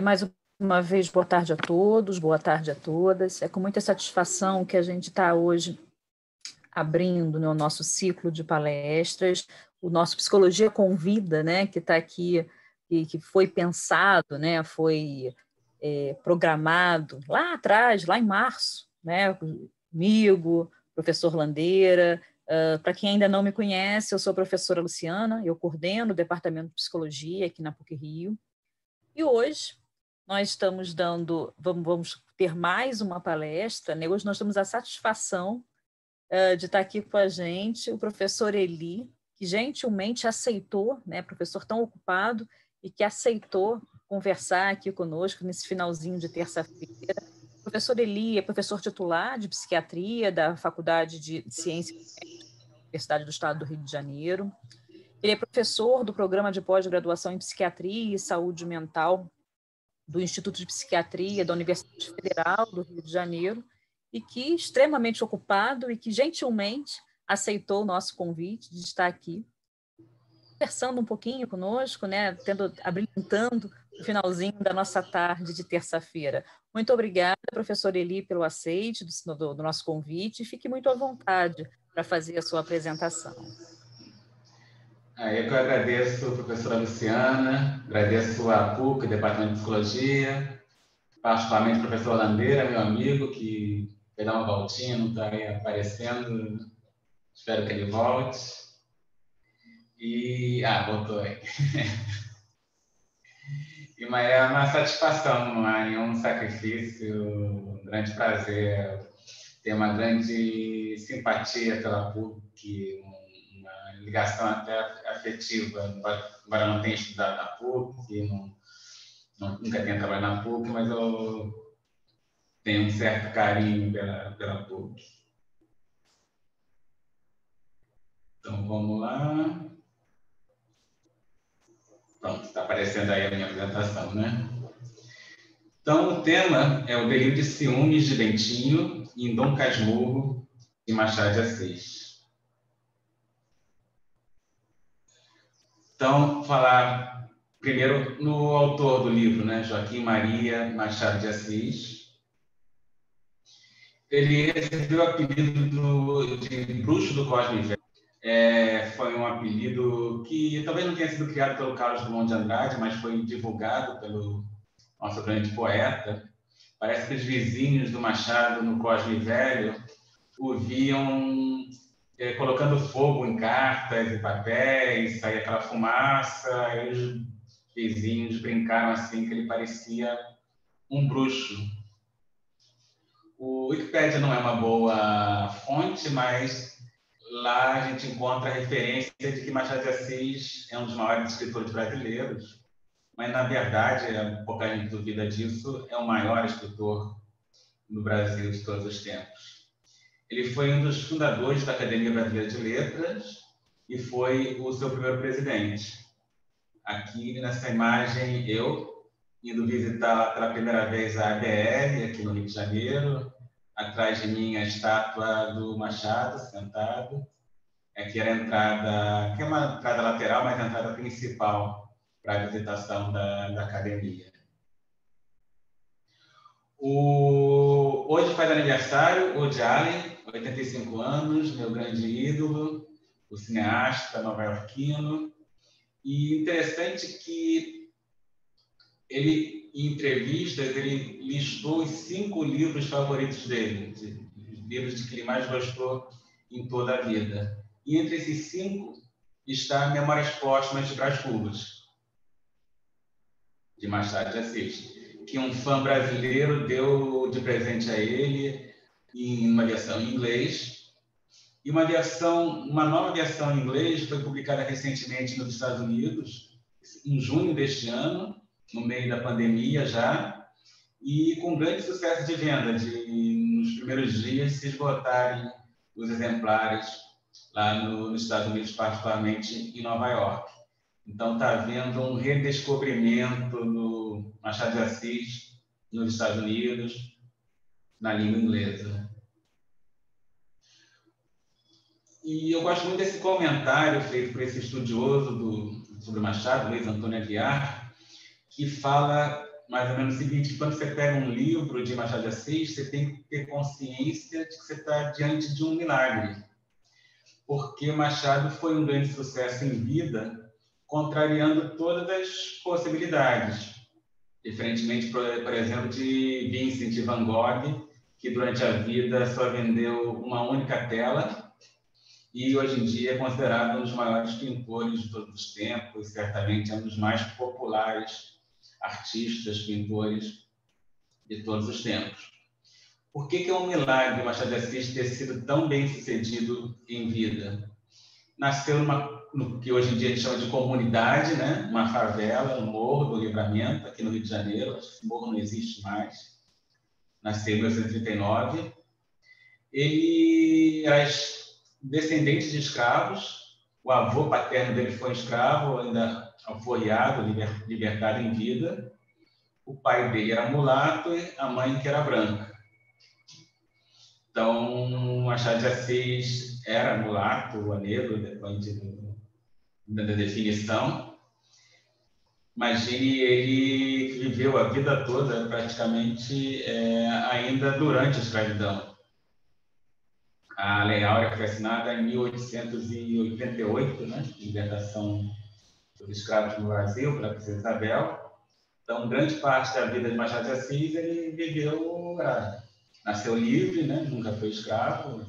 Mais uma vez, boa tarde a todos, boa tarde a todas. É com muita satisfação que a gente está hoje abrindo, né, o nosso ciclo de palestras, o nosso Psicologia Convida, né, que está aqui e que foi pensado, né, foi programado lá atrás, lá em março, né, comigo, professor Landeira. Para quem ainda não me conhece, eu sou a professora Luciana, eu coordeno o Departamento de Psicologia aqui na PUC-Rio. E hoje nós vamos ter mais uma palestra, né? Hoje nós temos a satisfação de estar aqui com a gente o professor Eli, que gentilmente aceitou, né? Professor tão ocupado, e que aceitou conversar aqui conosco nesse finalzinho de terça-feira. O professor Eli é professor titular de psiquiatria da Faculdade de Ciências da Universidade do Estado do Rio de Janeiro. Ele é professor do programa de pós-graduação em Psiquiatria e Saúde Mental do Instituto de Psiquiatria da Universidade Federal do Rio de Janeiro, e que, extremamente ocupado e que gentilmente aceitou o nosso convite de estar aqui conversando um pouquinho conosco, né, habilitando o finalzinho da nossa tarde de terça-feira. Muito obrigada, professor Eli, pelo aceite do nosso convite, e fique muito à vontade para fazer a sua apresentação. Eu que agradeço, professora Luciana, agradeço a PUC, Departamento de Psicologia, particularmente o professor Landeira, meu amigo, que vai dar uma voltinha, não está aí aparecendo, espero que ele volte. Voltou aí. Mas é uma satisfação, não há nenhum sacrifício, um grande prazer, ter uma grande simpatia pela PUC, uma ligação até afetiva, embora não tenha estudado na PUC, nunca tenha trabalhado na PUC, mas eu tenho um certo carinho pela PUC. Então, vamos lá. Pronto, está aparecendo aí a minha apresentação, né? Então, o tema é o delírio de ciúmes de Bentinho em Dom Casmurro, de Machado de Assis. Então, falar primeiro no autor do livro, né? Joaquim Maria Machado de Assis. Ele recebeu o apelido de Bruxo do Cosme Velho. Foi um apelido que talvez não tenha sido criado pelo Carlos Drummond de Andrade, mas foi divulgado pelo nosso grande poeta. Parece que os vizinhos do Machado, no Cosme Velho, o viam colocando fogo em cartas e papéis, saía aquela fumaça, e os vizinhos brincaram assim que ele parecia um bruxo. O Wikipédia não é uma boa fonte, mas lá a gente encontra a referência de que Machado de Assis é um dos maiores escritores brasileiros, mas, na verdade, pouca gente duvida disso, é o maior escritor no Brasil de todos os tempos. Ele foi um dos fundadores da Academia Brasileira de Letras e foi o seu primeiro presidente. Aqui, nessa imagem, eu indo visitar pela primeira vez a ABL, aqui no Rio de Janeiro. Atrás de mim, a estátua do Machado, sentado. Aqui era a entrada, que é uma entrada lateral, mas a entrada principal para a visitação da academia. Hoje faz aniversário o Woody Allen, 85 anos, meu grande ídolo, o cineasta nova-iorquino. E interessante que ele, em entrevistas, ele listou os 5 livros favoritos dele, livros de que ele mais gostou em toda a vida. E entre esses 5 está Memórias Póstumas de Brás Cubas, de Machado de Assis, que um fã brasileiro deu de presente a ele em uma versão em inglês. E uma nova versão em inglês foi publicada recentemente nos Estados Unidos, em junho deste ano, no meio da pandemia já, e com grande sucesso de venda, nos primeiros dias se esgotarem os exemplares lá nos Estados Unidos, particularmente em Nova York. Então, está havendo um redescobrimento do Machado de Assis nos Estados Unidos, na língua inglesa. E eu gosto muito desse comentário feito por esse estudioso sobre Machado, Luiz Antônio Aguiar, que fala mais ou menos o seguinte, que quando você pega um livro de Machado de Assis, você tem que ter consciência de que você está diante de um milagre. Porque Machado foi um grande sucesso em vida, contrariando todas as possibilidades. Diferentemente, por exemplo, de Vincent van Gogh, que durante a vida só vendeu uma única tela e hoje em dia é considerado um dos maiores pintores de todos os tempos, certamente é um dos mais populares artistas, pintores de todos os tempos. Por que é um milagre o Machado de Assis ter sido tão bem sucedido em vida? Nasceu no que hoje em dia a gente chama de comunidade, né? Uma favela, no Morro do Livramento, aqui no Rio de Janeiro. Acho que esse morro não existe mais. Nasceu em 1939. Ele era descendente de escravos. O avô paterno dele foi escravo, ainda alforriado, libertado em vida. O pai dele era mulato e a mãe que era branca. Então, Machado de Assis era mulato ou negro, depende da definição. Imagine, ele viveu a vida toda praticamente ainda durante a escravidão. A Lei Áurea foi assinada em 1888, né? Libertação dos escravos no Brasil pela Princesa Isabel. Então, grande parte da vida de Machado de Assis ele viveu, nasceu livre, né? Nunca foi escravo,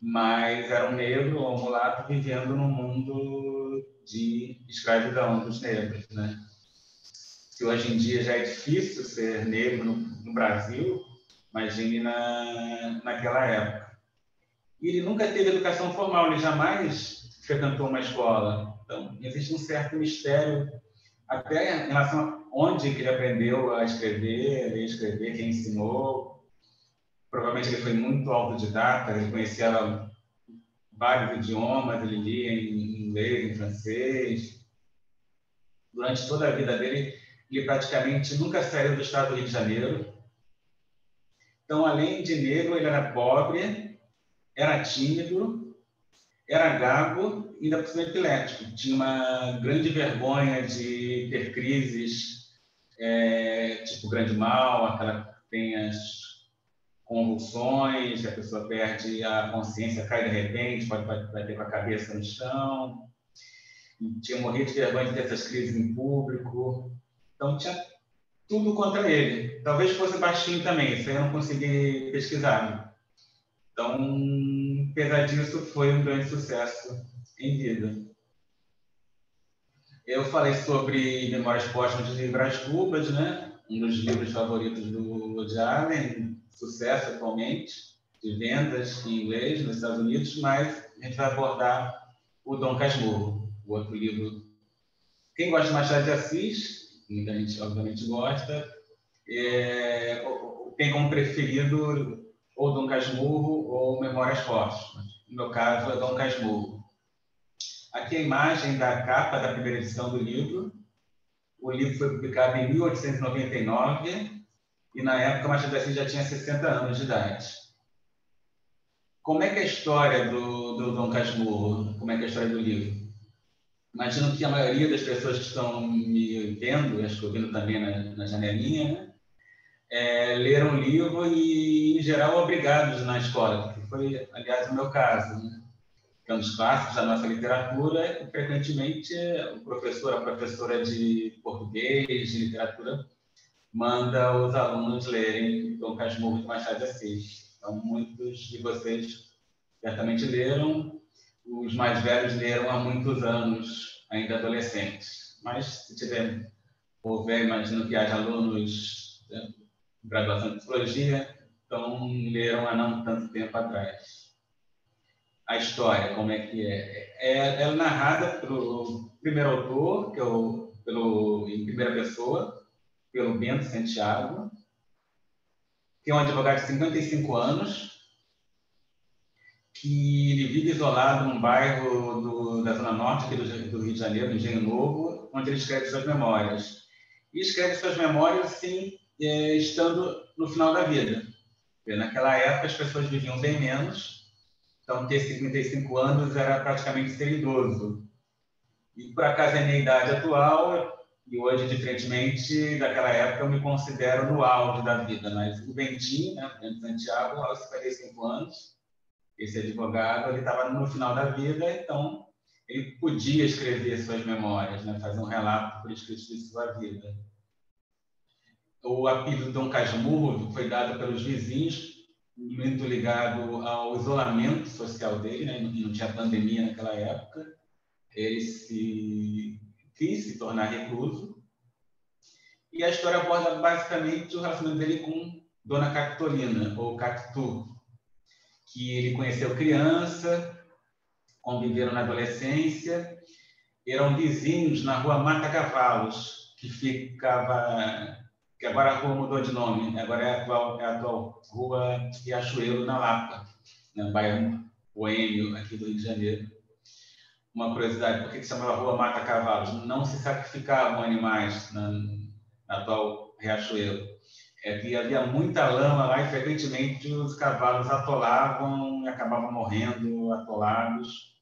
mas era um negro ou um mulato vivendo num mundo de escravidão dos negros, né? Se hoje em dia já é difícil ser negro no Brasil, imagine naquela época. E ele nunca teve educação formal, ele jamais frequentou uma escola. Então, existe um certo mistério, até em relação a onde que ele aprendeu a escrever, a ler e escrever, quem ensinou. Provavelmente ele foi muito autodidata, ele conhecia vários idiomas, ele lia em inglês, em francês. Durante toda a vida dele, ele praticamente nunca saiu do estado do Rio de Janeiro. Então, além de negro, ele era pobre, era tímido, era gago e ainda por cima epilético. Tinha uma grande vergonha de ter crises, tipo grande mal, aquela que tem as convulsões, a pessoa perde a consciência, cai de repente, pode bater com a cabeça no chão. Tinha morrido de vergonha de ter essas crises em público. Então, tinha tudo contra ele. Talvez fosse baixinho também, isso aí eu não consegui pesquisar. Então, apesar disso, foi um grande sucesso em vida. Eu falei sobre Memórias Póstumas de Brás Cubas, né? Um dos livros favoritos do Woody Allen, sucesso atualmente, de vendas em inglês nos Estados Unidos, mas a gente vai abordar o Dom Casmurro, o outro livro. Quem gosta de Machado de Assis, muita gente obviamente gosta, tem como preferido ou Dom Casmurro ou Memórias Póstumas. No meu caso, é Dom Casmurro. Aqui a imagem da capa da primeira edição do livro. O livro foi publicado em 1899 e, na época, Machado de Assis já tinha 60 anos de idade. Como é que é a história do Dom Casmurro? Como é que é a história do livro? Imagino que a maioria das pessoas que estão me vendo, acho que ouvindo também na janelinha, né? Leram o livro e, em geral, obrigados na escola, que foi, aliás, o meu caso, né? Que é um dos clássicos da nossa literatura, e, frequentemente, a professora de português, de literatura, manda os alunos lerem Dom Casmurro de Machado de Assis. Então, muitos de vocês certamente leram, os mais velhos leram há muitos anos, ainda adolescentes. Mas, se houver, imagino que haja alunos de graduação em psicologia, então leram há não tanto tempo atrás. A história, como é que é? Ela é narrada pelo primeiro autor, que é em primeira pessoa, pelo Bento Santiago, que é um advogado de 55 anos, que ele vive isolado num bairro da Zona Norte aqui do Rio de Janeiro, no Engenho Novo, onde ele escreve suas memórias. E escreve suas memórias, assim, estando no final da vida. Porque naquela época as pessoas viviam bem menos, então ter 55 anos era praticamente ser idoso. E por acaso é a minha idade atual, E hoje, diferentemente daquela época, eu me considero no auge da vida. Mas o Bentinho, né, o Santiago, aos 55 anos, esse advogado, ele estava no final da vida, então ele podia escrever suas memórias, né, fazer um relato por escrito de sua vida. O apelido Dom Casmurro foi dado pelos vizinhos, muito ligado ao isolamento social dele, né? Não tinha pandemia naquela época. Ele quis se tornar recluso. E a história aborda basicamente o relacionamento dele com Dona Capitolina, ou Capitu, que ele conheceu criança, conviveram na adolescência, eram vizinhos na rua Mata Cavalos, que agora a rua mudou de nome, agora é a atual Rua Riachuelo, na Lapa, no bairro Boêmio, aqui do Rio de Janeiro. Uma curiosidade, por que se chamava Rua Mata Cavalos? Não se sacrificavam animais na atual Riachuelo. É que havia muita lama lá e, frequentemente, os cavalos atolavam e acabavam morrendo atolados.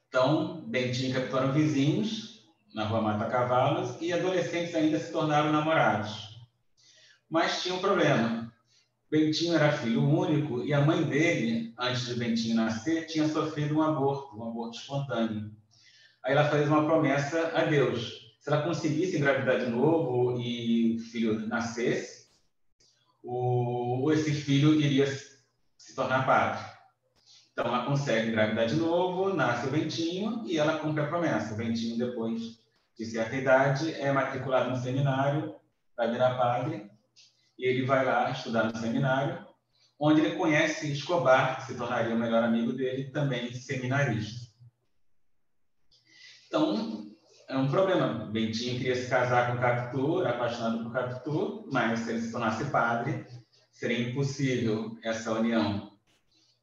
Então, Bentinho e Capitu eram vizinhos na Rua Mata Cavalos e adolescentes ainda se tornaram namorados. Mas tinha um problema. Bentinho era filho único e a mãe dele, antes de Bentinho nascer, tinha sofrido um aborto espontâneo. Aí ela fez uma promessa a Deus. Se ela conseguisse engravidar de novo e o filho nascesse, esse filho iria se tornar padre. Então, ela consegue engravidar de novo, nasce o Bentinho e ela cumpre a promessa. O Bentinho, depois de certa idade, é matriculado no seminário para virar padre e ele vai lá estudar no seminário, onde ele conhece Escobar, que se tornaria o melhor amigo dele, também seminarista. Então, é um problema. Bentinho queria se casar com Capitu, era apaixonado por Capitu, mas se ele se tornasse padre, seria impossível essa união.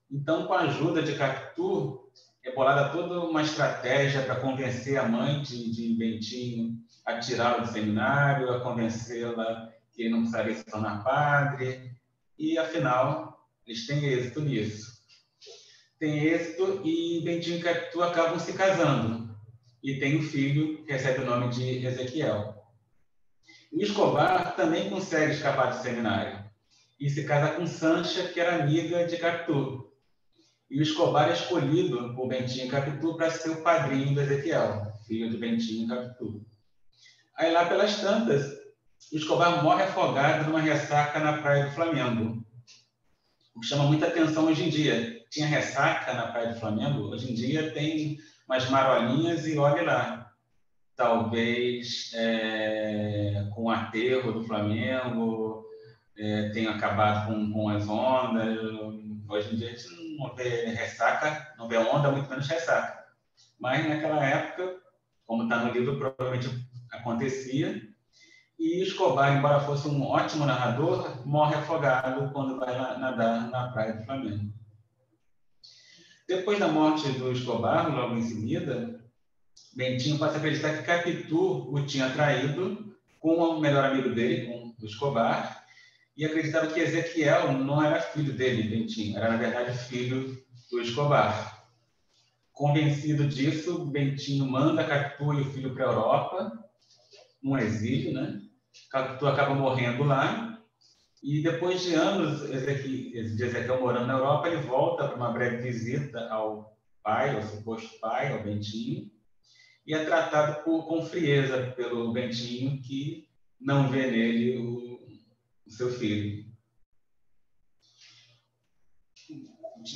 Então, com a ajuda de Capitu, é bolada toda uma estratégia para convencer a mãe de Bentinho a tirá-lo do seminário, a convencê-la que ele não precisaria se tornar padre, e, afinal, eles têm êxito nisso. Tem êxito e Bentinho e Capitu acabam se casando. E tem um filho que recebe o nome de Ezequiel. O Escobar também consegue escapar do seminário e se casa com Sancha, que era amiga de Capitu. E o Escobar é escolhido por Bentinho e Capitu para ser o padrinho do Ezequiel, filho de Bentinho e Capitu. Aí, lá pelas tantas, o Escobar morre afogado numa ressaca na Praia do Flamengo. O que chama muita atenção hoje em dia. Tinha ressaca na Praia do Flamengo, hoje em dia tem umas marolinhas e olhe lá. Talvez com o aterro do Flamengo tenha acabado com as ondas. Hoje em dia a gente não vê ressaca, não vê onda, muito menos ressaca. Mas naquela época, como está no livro, provavelmente acontecia. E Escobar, embora fosse um ótimo narrador, morre afogado quando vai nadar na Praia do Flamengo. Depois da morte do Escobar, logo em seguida, Bentinho passa a acreditar que Capitu o tinha traído com o melhor amigo dele, com o Escobar, e acreditava que Ezequiel não era filho dele, Bentinho, era, na verdade, filho do Escobar. Convencido disso, Bentinho manda Capitu e o filho para a Europa, um exílio, né? Capitu acaba morrendo lá, e depois de anos de Ezequiel morando na Europa, ele volta para uma breve visita ao pai, ao suposto pai, ao Bentinho, e é tratado com frieza pelo Bentinho, que não vê nele o seu filho.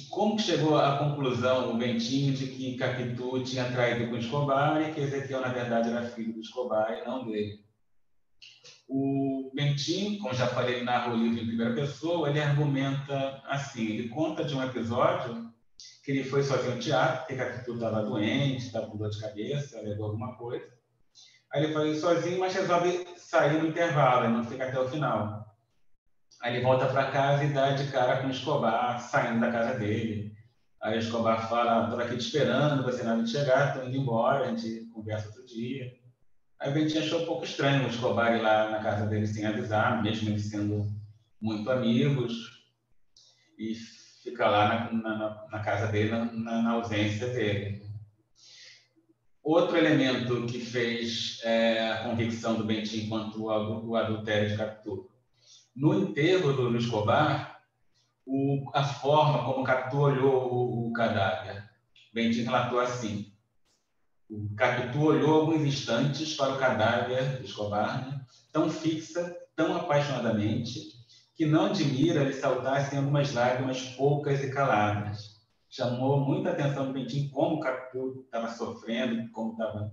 Como chegou à conclusão o Bentinho de que Capitu tinha traído com Escobar e que Ezequiel, na verdade, era filho do Escobar e não dele? O Bentinho, como já falei, ele narra o livro em primeira pessoa, ele argumenta assim, ele conta de um episódio que ele foi sozinho ao teatro, porque Capitu estava doente, estava com dor de cabeça, levou alguma coisa. Aí ele foi sozinho, mas resolve sair no intervalo, e não fica até o final. Aí ele volta para casa e dá de cara com o Escobar, saindo da casa dele. Aí o Escobar fala, estou aqui te esperando, você não vai chegar, estou indo embora, a gente conversa outro dia. Aí o Bentinho achou um pouco estranho o Escobar ir lá na casa dele sem avisar, mesmo eles sendo muito amigos, e fica lá na casa dele, na ausência dele. Outro elemento que fez a convicção do Bentinho quanto o adultério de Capitu. No enterro do Escobar, a forma como Capitu olhou o cadáver. Bentinho relatou assim: o Capitu olhou alguns instantes para o cadáver do Escobar, né, tão fixa, tão apaixonadamente, que não admira lhe saltassem algumas lágrimas poucas e caladas. Chamou muita atenção do Bentinho como o Capitu estava sofrendo, como estava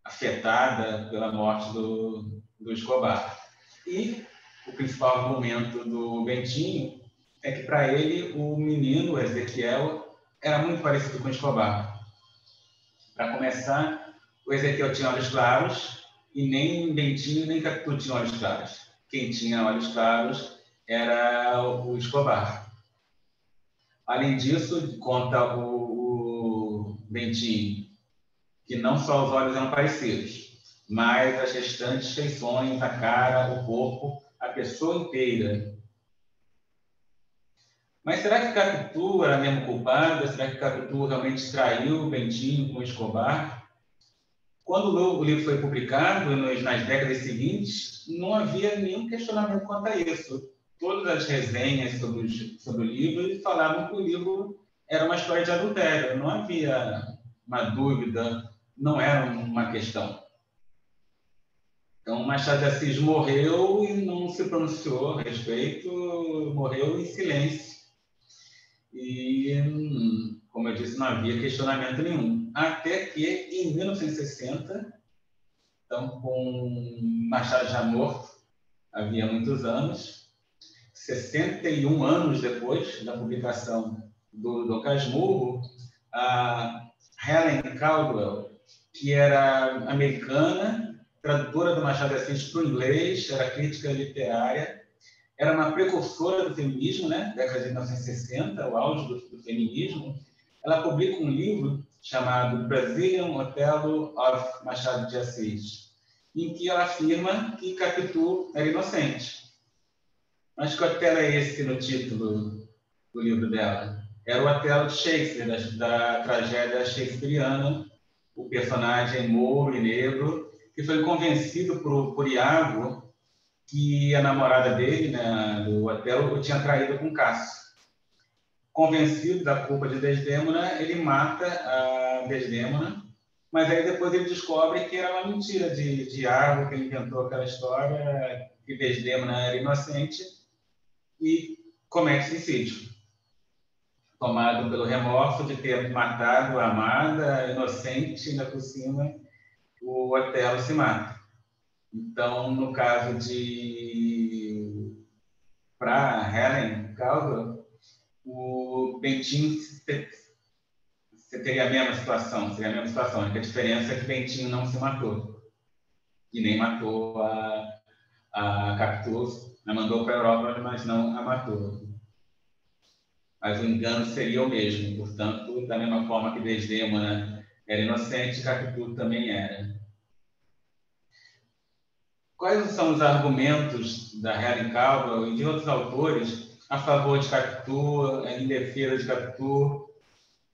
afetada pela morte do Escobar. E o principal argumento do Bentinho é que, para ele, o menino, o Ezequiel, era muito parecido com o Escobar. Para começar, o Ezequiel tinha olhos claros e nem Bentinho nem Capitu tinham olhos claros. Quem tinha olhos claros era o Escobar. Além disso, conta o Bentinho que não só os olhos eram parecidos, mas as restantes feições, a cara, o corpo, a pessoa inteira. Mas será que Capitu era mesmo culpada? Será que Capitu realmente traiu o Bentinho com o Escobar? Quando o livro foi publicado, nas décadas seguintes, não havia nenhum questionamento quanto a isso. Todas as resenhas sobre o livro falavam que o livro era uma história de adultério. Não havia uma dúvida, não era uma questão. Então, Machado de Assis morreu e não se pronunciou a respeito, morreu em silêncio. E, como eu disse, não havia questionamento nenhum. Até que, em 1960, então, com Machado já morto, havia muitos anos, 61 anos depois da publicação do Dom Casmurro, a Helen Caldwell, que era americana, tradutora do Machado de Assis para o inglês, era crítica literária, era uma precursora do feminismo, né? Década de 1960, o auge do feminismo. Ela publica um livro chamado Brazilian Othello of Machado de Assis, em que ela afirma que Capitu era inocente. Mas que Otelo é esse no título do livro dela? Era o Otelo de Shakespeare, da tragédia shakespeariana, o personagem mouro e negro, que foi convencido por Iago que a namorada dele, né, do Otelo, o tinha traído com Cássio. Convencido da culpa de Desdémona, ele mata a Desdémona, mas aí depois ele descobre que era uma mentira de Iago, que ele inventou aquela história, que Desdémona era inocente, e comete suicídio, tomado pelo remorso de ter matado a amada, inocente, ainda por cima, o Otelo se mata. Então, no caso para Helen Caldwell, o Bentinho teria a mesma situação, seria a mesma situação. A única diferença é que Bentinho não se matou e nem matou a Capitu, a mandou para a Europa, mas não a matou. Mas o engano seria o mesmo. Portanto, da mesma forma que Desdémona era inocente, Capitu também era. Quais são os argumentos da Helen Caldwell e de outros autores a favor de Capitu, em defesa de Capitu,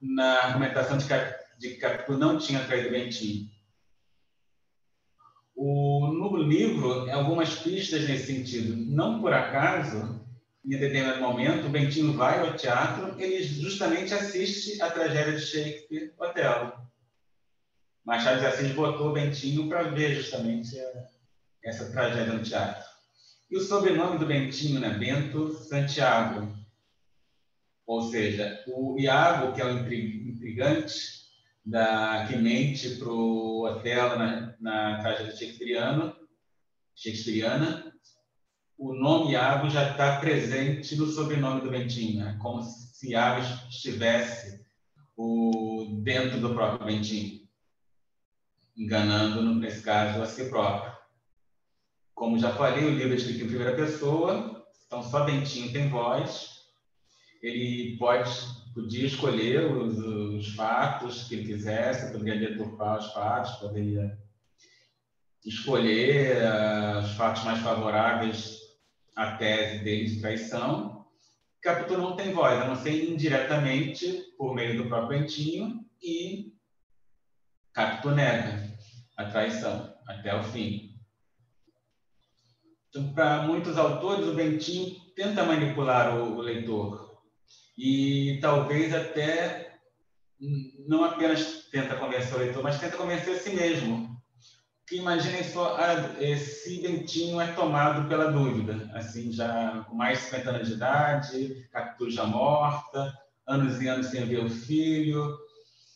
na argumentação de que Capitu não tinha traído Bentinho? No livro, algumas pistas nesse sentido. Não por acaso, em determinado momento, o Bentinho vai ao teatro, ele justamente assiste a tragédia de Shakespeare, Otelo. Machado de Assis botou o Bentinho para ver justamente essa tragédia no teatro. E o sobrenome do Bentinho, né? Bento Santiago. Ou seja, o Iago, que é o intrigante, que mente para o Otelo na tragédia shakespeariana, o nome Iago já está presente no sobrenome do Bentinho, né? Como se Iago estivesse dentro do próprio Bentinho, enganando, nesse caso, a si próprio. Como já falei, o livro é escrito em primeira pessoa, então só Bentinho tem voz. Ele podia escolher os fatos que ele quisesse, poderia deturpar os fatos, poderia escolher os fatos mais favoráveis à tese dele de traição. Capitu não tem voz, a não ser indiretamente, por meio do próprio Bentinho, e Capitu nega a traição até o fim. Então, para muitos autores, o Bentinho tenta manipular o leitor e talvez até não apenas tenta convencer o leitor, mas tenta convencer a si mesmo. Que imaginem só, esse Bentinho é tomado pela dúvida, assim, já com mais de 50 anos de idade, Capitu já morta, anos e anos sem ver o filho,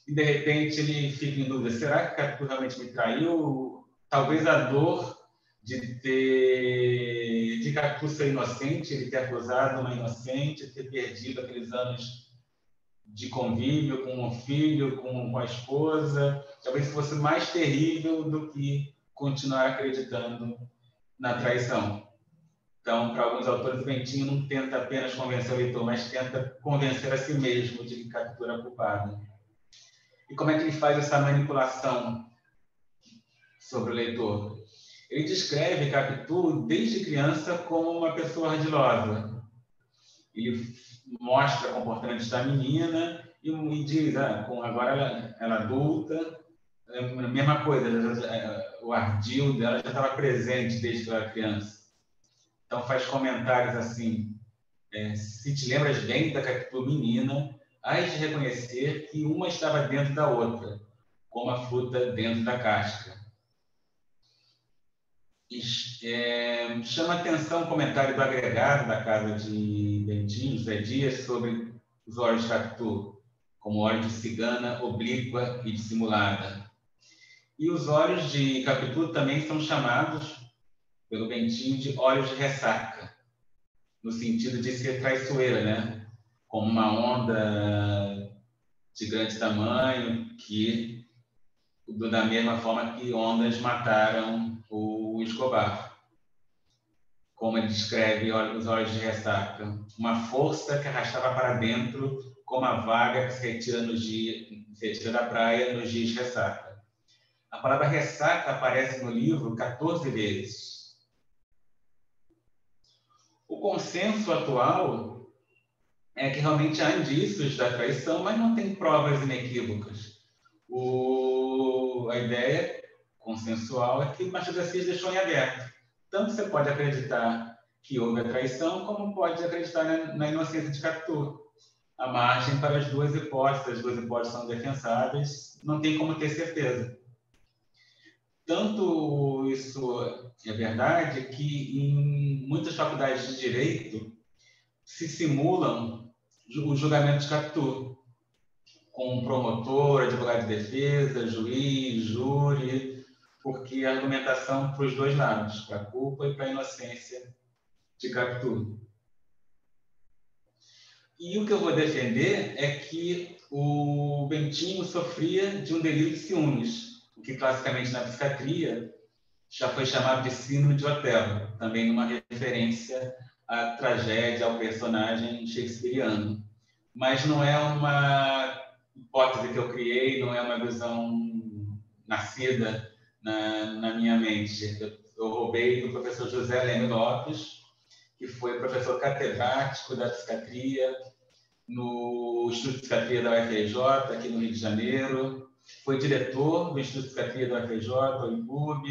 e de repente ele fica em dúvida, será que Capitu realmente me traiu? Talvez a dor de Capitu ser inocente, ele ter acusado uma inocente, ter perdido aqueles anos de convívio com o filho, com a esposa, talvez fosse mais terrível do que continuar acreditando na traição. Então, para alguns autores, o Bentinho não tenta apenas convencer o leitor, mas tenta convencer a si mesmo de que Capitu era culpada. E como é que ele faz essa manipulação sobre o leitor? Ele descreve Capitu desde criança como uma pessoa ardilosa. Ele mostra o comportamento da menina e diz, agora ela adulta, a mesma coisa, o ardil dela já estava presente desde que ela era criança. Então faz comentários assim, se te lembras bem da Capitu menina, hás de reconhecer que uma estava dentro da outra, como a fruta dentro da casca. Chama atenção o comentário do agregado da casa de Bentinho, José Dias, sobre os olhos de Capitu, como olhos de cigana, oblíqua e dissimulada. E os olhos de Capitu também são chamados, pelo Bentinho, de olhos de ressaca, no sentido de ser traiçoeira, né? Como uma onda de grande tamanho, da mesma forma que ondas mataram o Escobar. Como ele descreve os olhos de ressaca, uma força que arrastava para dentro, como a vaga que se retira da praia nos dias de ressaca. A palavra ressaca aparece no livro 14 vezes. O consenso atual é que realmente há indícios da traição, mas não tem provas inequívocas. A ideia consensual é que Machado de Assis deixou em aberto. Tanto você pode acreditar que houve a traição, como pode acreditar na inocência de Capitu. A margem para as duas hipóteses são defensáveis, não tem como ter certeza. Tanto isso é verdade que em muitas faculdades de direito se simulam o julgamento de Capitu, com promotor, advogado de defesa, juiz, júri, porque a argumentação para os dois lados, para a culpa e para a inocência de Capitu. E o que eu vou defender é que o Bentinho sofria de um delírio de ciúmes, o que classicamente na psiquiatria já foi chamado de síndrome de Otelo, também numa referência à tragédia, ao personagem shakespeariano. Mas não é uma hipótese que eu criei, não é uma visão nascida na minha mente. Eu roubei do professor José Leme Lopes, que foi professor catedrático da psiquiatria no Instituto de Psiquiatria da UFRJ, aqui no Rio de Janeiro. Foi diretor do Instituto de Psiquiatria da UFRJ, o INPUB,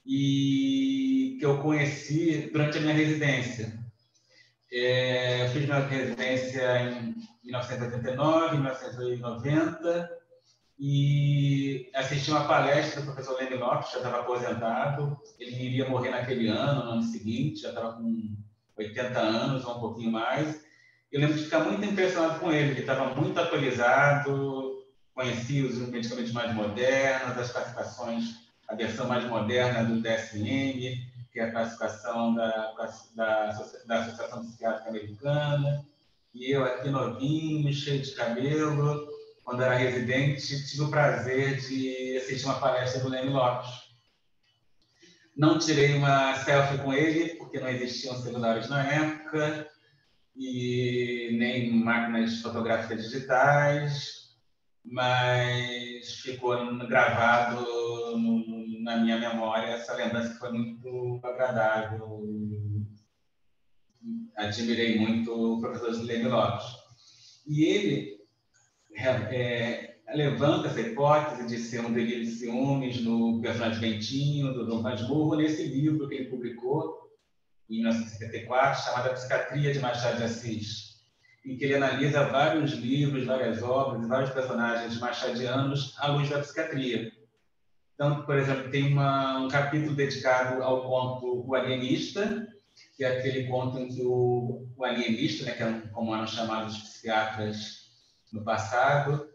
e que eu conheci durante a minha residência. Eu fiz minha residência em 1989, 1990, e assisti uma palestra do professor Leme Lopes, já estava aposentado. Ele iria morrer naquele ano, no ano seguinte, já estava com 80 anos ou um pouquinho mais. Eu lembro de ficar muito impressionado com ele, que estava muito atualizado, conhecia os medicamentos mais modernos, as classificações, a versão mais moderna do DSM, que é a classificação da Associação Psiquiátrica Americana. E eu aqui novinho, cheio de cabelo, quando era residente, tive o prazer de assistir uma palestra do Leme Lopes. Não tirei uma selfie com ele, porque não existiam celulares na época, e nem máquinas fotográficas digitais, mas ficou gravado na minha memória essa lembrança que foi muito agradável. Admirei muito o professor Leme Lopes. E ele, levanta essa hipótese de ser um delírio de ciúmes no personagem Bentinho, do Dom Casmurro, nesse livro que ele publicou em 1974, chamado A Psiquiatria de Machado de Assis, em que ele analisa vários livros, várias obras, vários personagens machadianos à luz da psiquiatria. Então, por exemplo, tem um capítulo dedicado ao conto O Alienista, que é aquele conto em que o alienista, né, que é como eram chamados os psiquiatras no passado,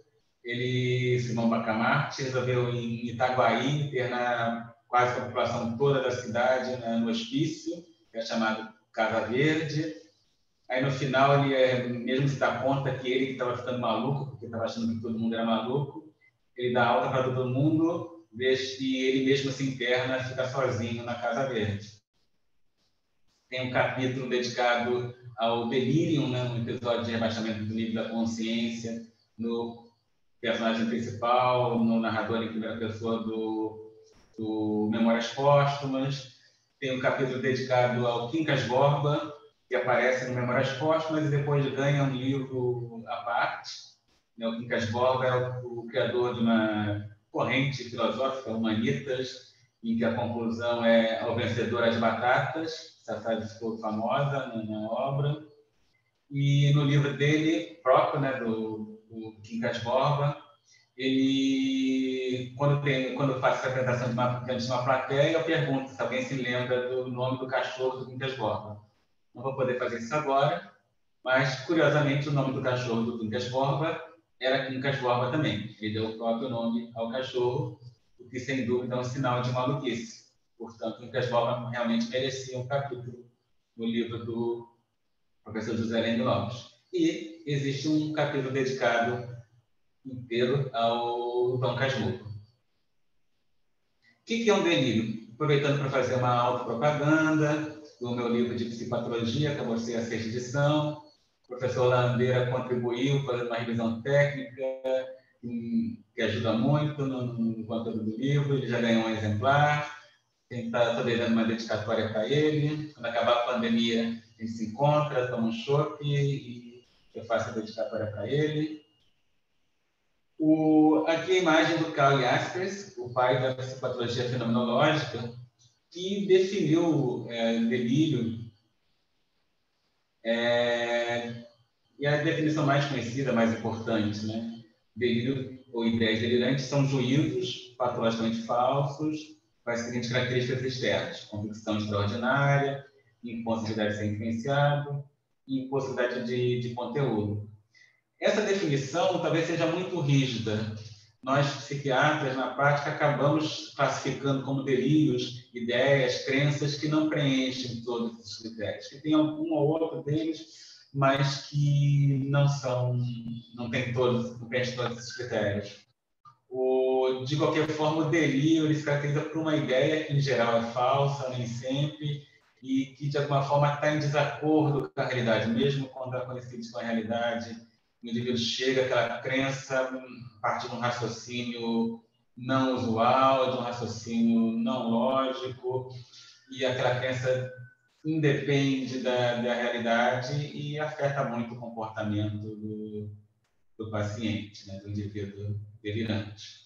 ele, Simão Bacamarte, resolveu em Itaguaí internar quase a população toda da cidade no hospício, que é chamado Casa Verde. Aí, no final, ele mesmo se dá conta que ele estava ficando maluco, porque estava achando que todo mundo era maluco, ele dá alta para todo mundo, desde que ele mesmo se interna, fica sozinho na Casa Verde. Tem um capítulo dedicado ao delírio, né, um episódio de rebaixamento do nível da consciência, no personagem principal, no narrador em primeira pessoa do Memórias Póstumas. Tem um capítulo dedicado ao Quincas Borba, que aparece no Memórias Póstumas e depois ganha um livro à parte. O Quincas Borba é o criador de uma corrente filosófica, Humanitas, em que a conclusão é ao vencedor as batatas. Essa frase ficou famosa na obra. E no livro dele próprio, né, do Quincas Borba, ele, quando faz essa apresentação diante de uma plateia, eu pergunto se alguém se lembra do nome do cachorro do Quincas Borba. Não vou poder fazer isso agora, mas, curiosamente, o nome do cachorro do Quincas Borba era Quincas Borba também. Ele deu o próprio nome ao cachorro, o que, sem dúvida, é um sinal de maluquice. Portanto, Quincas Borba realmente merecia um capítulo no livro do professor José Leme Lopes. E existe um capítulo dedicado inteiro ao Dom Casmurro. O que é um delírio? Aproveitando para fazer uma autopropaganda do meu livro de psicopatologia, acabou de ser a 6ª edição. O professor Landeira contribuiu fazendo uma revisão técnica que ajuda muito no conteúdo do livro. Ele já ganhou um exemplar. Estou devendo uma dedicatória para ele. Quando acabar a pandemia, a gente se encontra, toma um chopp e eu faço a dedicatória para ele. Aqui a imagem do Karl Jaspers, o pai da psicopatologia fenomenológica, que definiu delírio, e a definição mais conhecida, mais importante, né? Delírio ou ideias delirantes são juízos patologicamente falsos com as seguintes características externas: convicção extraordinária, impossibilidade de ser influenciado e impossibilidade de conteúdo. Essa definição talvez seja muito rígida. Nós, psiquiatras, na prática, acabamos classificando como delírios ideias, crenças que não preenchem todos esses critérios, que tem um ou outro deles, mas que não preenchem todos esses critérios. De qualquer forma, o delírio ele se caracteriza por uma ideia que, em geral, é falsa, nem sempre, e que, de alguma forma, está em desacordo com a realidade, mesmo quando ela coincide com a realidade. O indivíduo chega àquela crença a partir de um raciocínio não usual, de um raciocínio não lógico, e aquela crença independe da realidade e afeta muito o comportamento do paciente, né, do indivíduo delirante.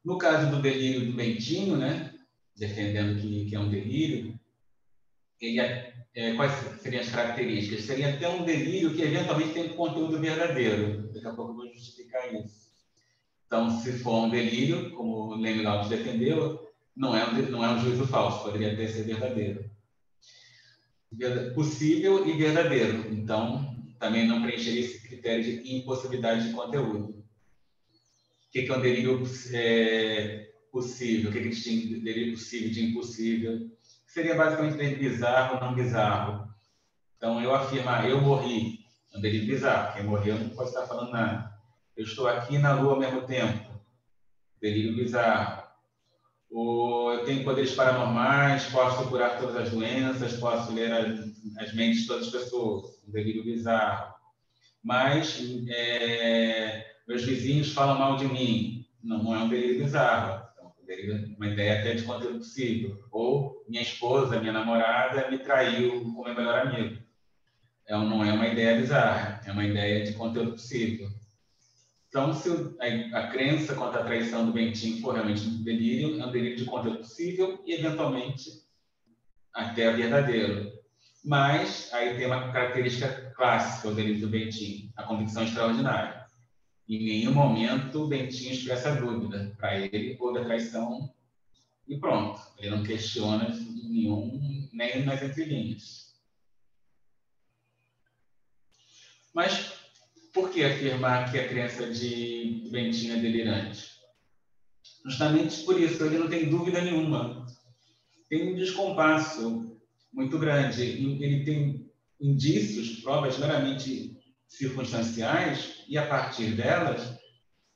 No caso do delírio do Bentinho, né, defendendo que é um delírio, quais seriam as características? Seria até um delírio que eventualmente tem conteúdo verdadeiro. Daqui a pouco eu vou justificar isso. Então, se for um delírio, como o Leme Lopes defendeu, não é um juízo falso, poderia até ser verdadeiro. Possível e verdadeiro. Então, também não preencheria esse critério de impossibilidade de conteúdo. O que é um delírio possível? O que distingue delírio possível de impossível? Seria basicamente bizarro ou não bizarro. Então, eu afirmar, eu morri, é um delírio bizarro. Quem morreu não pode estar falando nada. Eu estou aqui na Lua ao mesmo tempo, delírio bizarro. Eu tenho poderes paranormais, posso curar todas as doenças, posso ler as mentes de todas as pessoas, um delírio bizarro. Mas meus vizinhos falam mal de mim, não é um delírio bizarro. Uma ideia até de conteúdo possível. Ou minha esposa, minha namorada, me traiu com meu melhor amigo. Não é uma ideia bizarra, é uma ideia de conteúdo possível. Então, se a crença contra a traição do Bentinho for realmente um delírio, é um delírio de conteúdo possível e, eventualmente, até verdadeiro. Mas aí tem uma característica clássica do delírio do Bentinho, a convicção extraordinária. Em nenhum momento o Bentinho expressa dúvida para ele ou da traição e pronto. Ele não questiona nenhum, nem nas entrelinhas. Mas por que afirmar que a crença de Bentinho é delirante? Justamente por isso, ele não tem dúvida nenhuma. Tem um descompasso muito grande. Ele tem indícios, provas meramente circunstanciais, e a partir delas,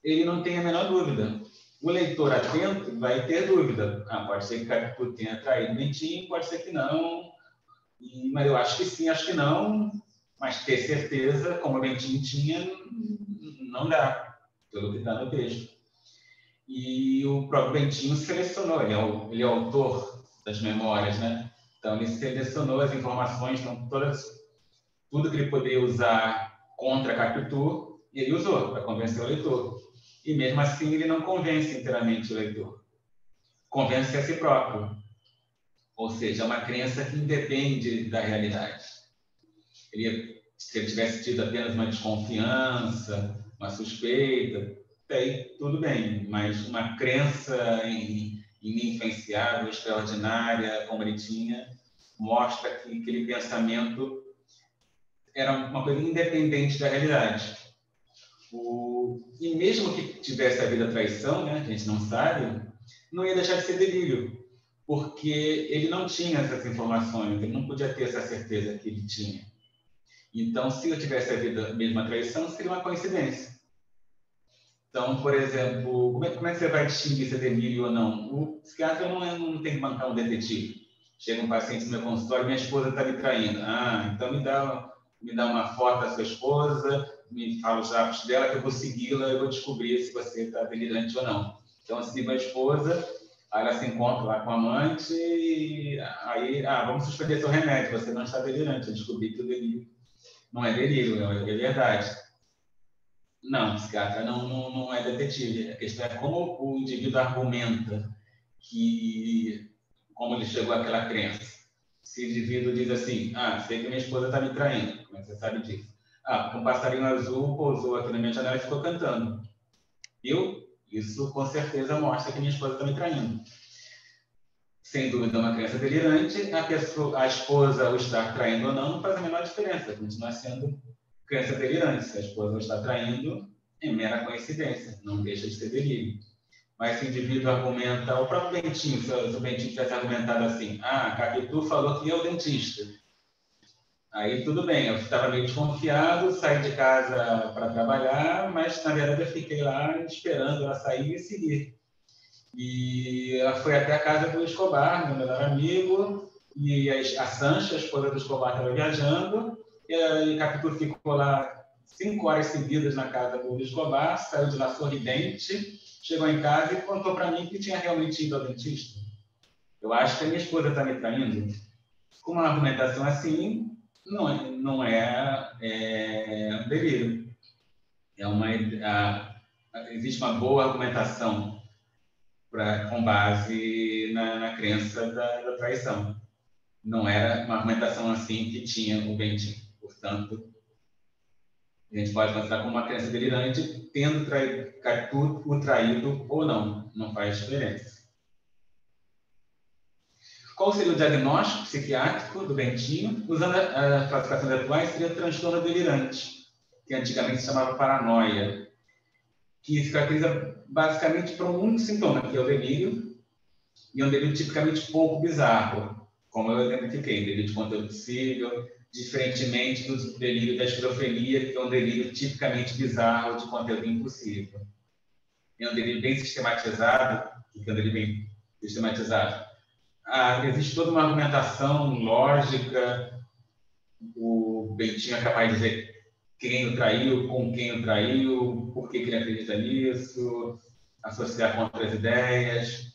ele não tem a menor dúvida. O leitor atento vai ter dúvida. Pode ser que Capitu tenha traído Bentinho, pode ser que não. Mas eu acho que sim, acho que não. Mas ter certeza, como o Bentinho tinha, não dá, pelo que está no texto. E o próprio Bentinho selecionou, ele é o autor das memórias, né? Então, ele selecionou as informações, então, tudo que ele poderia usar contra Capitu, ele usou para convencer o leitor. E, mesmo assim, ele não convence inteiramente o leitor. Convence a si próprio. Ou seja, é uma crença que independe da realidade. Se ele tivesse tido apenas uma desconfiança, uma suspeita, aí tudo bem, mas uma crença influenciável, extraordinária, como ele tinha, mostra que aquele pensamento era uma coisa independente da realidade. E mesmo que tivesse havido a traição, né, que a gente não sabe, não ia deixar de ser delírio, porque ele não tinha essas informações, ele não podia ter essa certeza que ele tinha. Então, se eu tivesse havido a mesma traição, seria uma coincidência. Então, por exemplo, como é que você vai distinguir se é delírio ou não? O psiquiatra não tem que bancar um detetive. Chega um paciente no meu consultório, minha esposa está me traindo. Então me dá uma foto da sua esposa, me fala os hábitos dela, que eu vou segui-la, eu vou descobrir se você está delirante ou não. Então, eu sigo a esposa, aí ela se encontra lá com a amante, e aí, vamos suspender seu remédio, você não está delirante. Eu descobri que o delírio não é delírio, é verdade. Não, psiquiatra não é detetive. A questão é como o indivíduo argumenta como ele chegou àquela crença. Se o indivíduo diz assim, sei que minha esposa está me traindo, como é que você sabe disso? Um passarinho azul pousou aqui na minha janela e ficou cantando. Isso com certeza mostra que minha esposa está me traindo. Sem dúvida, é uma crença delirante. A esposa o estar traindo ou não faz a menor diferença. Continua sendo crença delirante. Se a esposa o está traindo, é mera coincidência. Não deixa de ser delírio. Mas se o indivíduo argumenta, o próprio Bentinho, se o Bentinho tivesse argumentado assim, Capitu falou que é o dentista. Aí tudo bem, eu estava meio desconfiado, saí de casa para trabalhar, mas na verdade eu fiquei lá esperando ela sair e seguir. E ela foi até a casa do Escobar, meu melhor amigo, e a Sancha, a esposa do Escobar, estava viajando, e Capitu ficou lá 5 horas seguidas na casa do Escobar, saiu de lá sorridente, chegou em casa e contou para mim que tinha realmente ido ao dentista. Eu acho que a minha esposa está me traindo. Com uma argumentação assim, não é um delírio. Existe uma boa argumentação com base na crença da traição. Não era uma argumentação assim que tinha o Bentinho. Portanto, a gente pode considerar como uma crença delirante, tendo o traído ou não. Não faz diferença. Qual seria o diagnóstico psiquiátrico do Bentinho? Usando as classificações atuais, seria o transtorno delirante, que antigamente se chamava paranoia, que se caracteriza basicamente por um único sintoma, que é o delírio, e é um delírio tipicamente pouco bizarro, como eu exemplifiquei, delírio de conteúdo possível, diferentemente do delírio da esquizofrenia, que é um delírio tipicamente bizarro de conteúdo impossível. É um delírio bem sistematizado, que é um delírio bem sistematizado. Existe toda uma argumentação lógica, o Bentinho é capaz de dizer quem o traiu, com quem o traiu, por que ele acredita nisso, associar com outras ideias.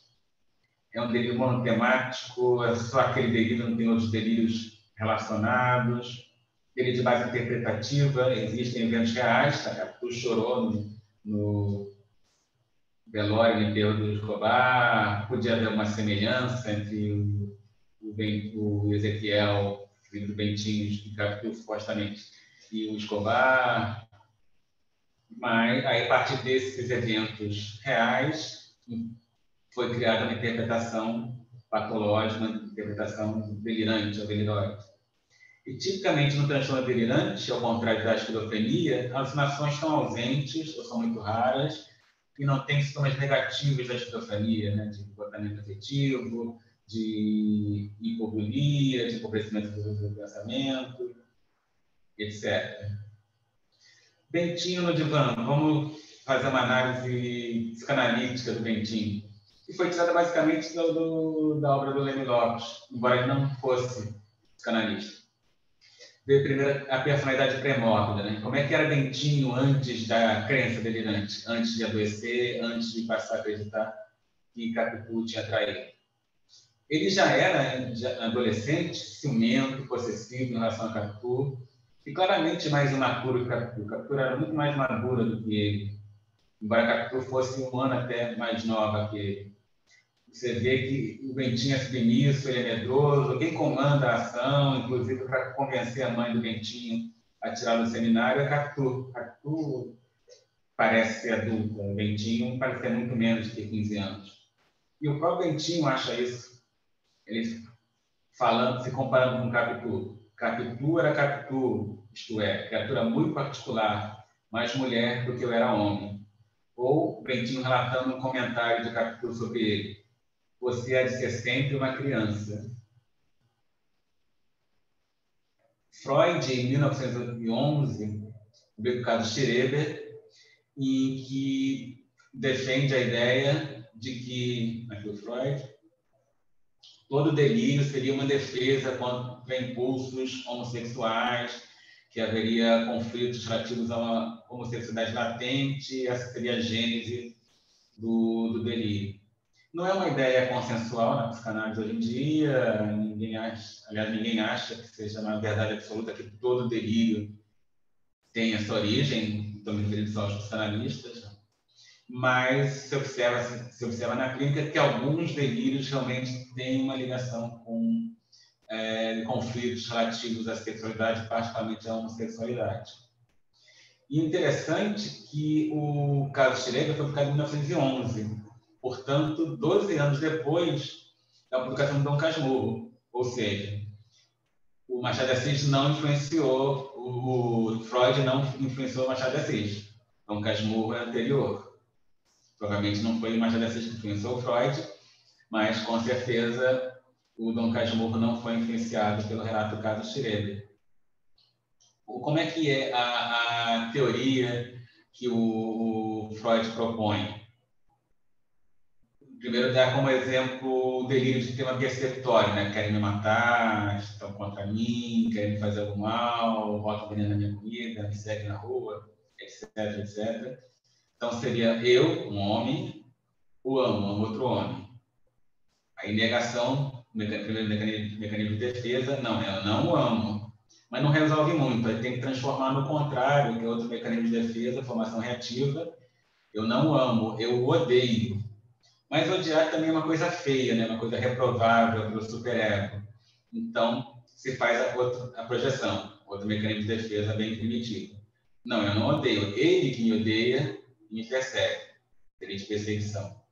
É um delírio monotemático, é só aquele delírio, não tem outros delírios relacionados. Delírio de base interpretativa, existem eventos reais, a Capitu chorou no velório e enterro do Escobar. Podia haver uma semelhança entre o Ezequiel, filho do Bentinho, que Capitu supostamente, e o Escobar. Mas aí, a partir desses eventos reais, foi criada uma interpretação patológica, uma interpretação delirante ou delirante. E, tipicamente, no transtorno delirante, ao contrário da esquizofrenia, as alucinações estão ausentes ou são muito raras e não tem sintomas negativos da esquizofrenia, né? De comportamento afetivo, de hipovolia, de empobrecimento do pensamento, etc. Bentinho no divã. Vamos fazer uma análise psicanalítica do Bentinho, que foi tirada basicamente da obra do Leme Lopes, embora ele não fosse psicanalista. Veio primeiro a personalidade pré-mórbida, né? Como é que era Bentinho antes da crença delirante, antes de adoecer, antes de passar a acreditar que Capitu tinha traído. Ele já era adolescente, ciumento, possessivo em relação a Capitu, e claramente mais imaturo que Capitu. Capitu era muito mais madura do que ele, embora Capitu fosse um ano até mais nova que ele. Você vê que o Bentinho é submisso, ele é medroso, quem comanda a ação, inclusive para convencer a mãe do Bentinho a tirar do seminário, é Capitu. Capitu parece ser adulta, o Bentinho parece ter muito menos de 15 anos. E o próprio Bentinho acha isso, ele falando, se comparando com Capitu. Capitu era Capitu, isto é, criatura muito particular, mais mulher do que eu era homem. Ou o Bentinho relatando um comentário de Capitu sobre ele. Você há de ser sempre uma criança. Freud, em 1911, veio o caso Schreber, em que defende a ideia de que, aqui o Freud, todo delírio seria uma defesa contra impulsos homossexuais, que haveria conflitos relativos a uma homossexualidade latente, essa seria a gênese do delírio. Não é uma ideia consensual na psicanálise hoje em dia, ninguém acha que seja uma verdade absoluta, que todo delírio tem essa origem, estou me referindo só aos psicanalistas, mas se observa na clínica que alguns delírios realmente têm uma ligação com conflitos relativos à sexualidade, particularmente à homossexualidade. E interessante que o caso Schreber foi publicado em 1911, portanto, 12 anos depois da publicação de Dom Casmurro. Ou seja, o Machado de Assis não influenciou, o Freud não influenciou o Machado de Assis. Dom Casmurro é anterior. Provavelmente não foi o Machado de Assis que influenciou o Freud, mas, com certeza, o Dom Casmurro não foi influenciado pelo relato do caso Schreber. Como é que é a teoria que o Freud propõe? Primeiro, dá como exemplo o delírio de ter uma perceptória, né? Querem me matar, estão contra mim, querem me fazer algum mal, botam veneno na minha comida, me seguem na rua, etc, etc. Então, seria eu, um homem, o amo outro homem. Aí, negação, primeiro mecanismo de defesa, não, eu não o amo. Mas não resolve muito, aí tem que transformar no contrário, que é outro mecanismo de defesa, formação reativa. Eu não o amo, eu o odeio. Mas odiar também é uma coisa feia, né? Uma coisa reprovável para o superego. Então, se faz a projeção, outro mecanismo de defesa bem primitivo. Não, eu não odeio. Ele que me odeia e me persegue. Delírio de perseguição.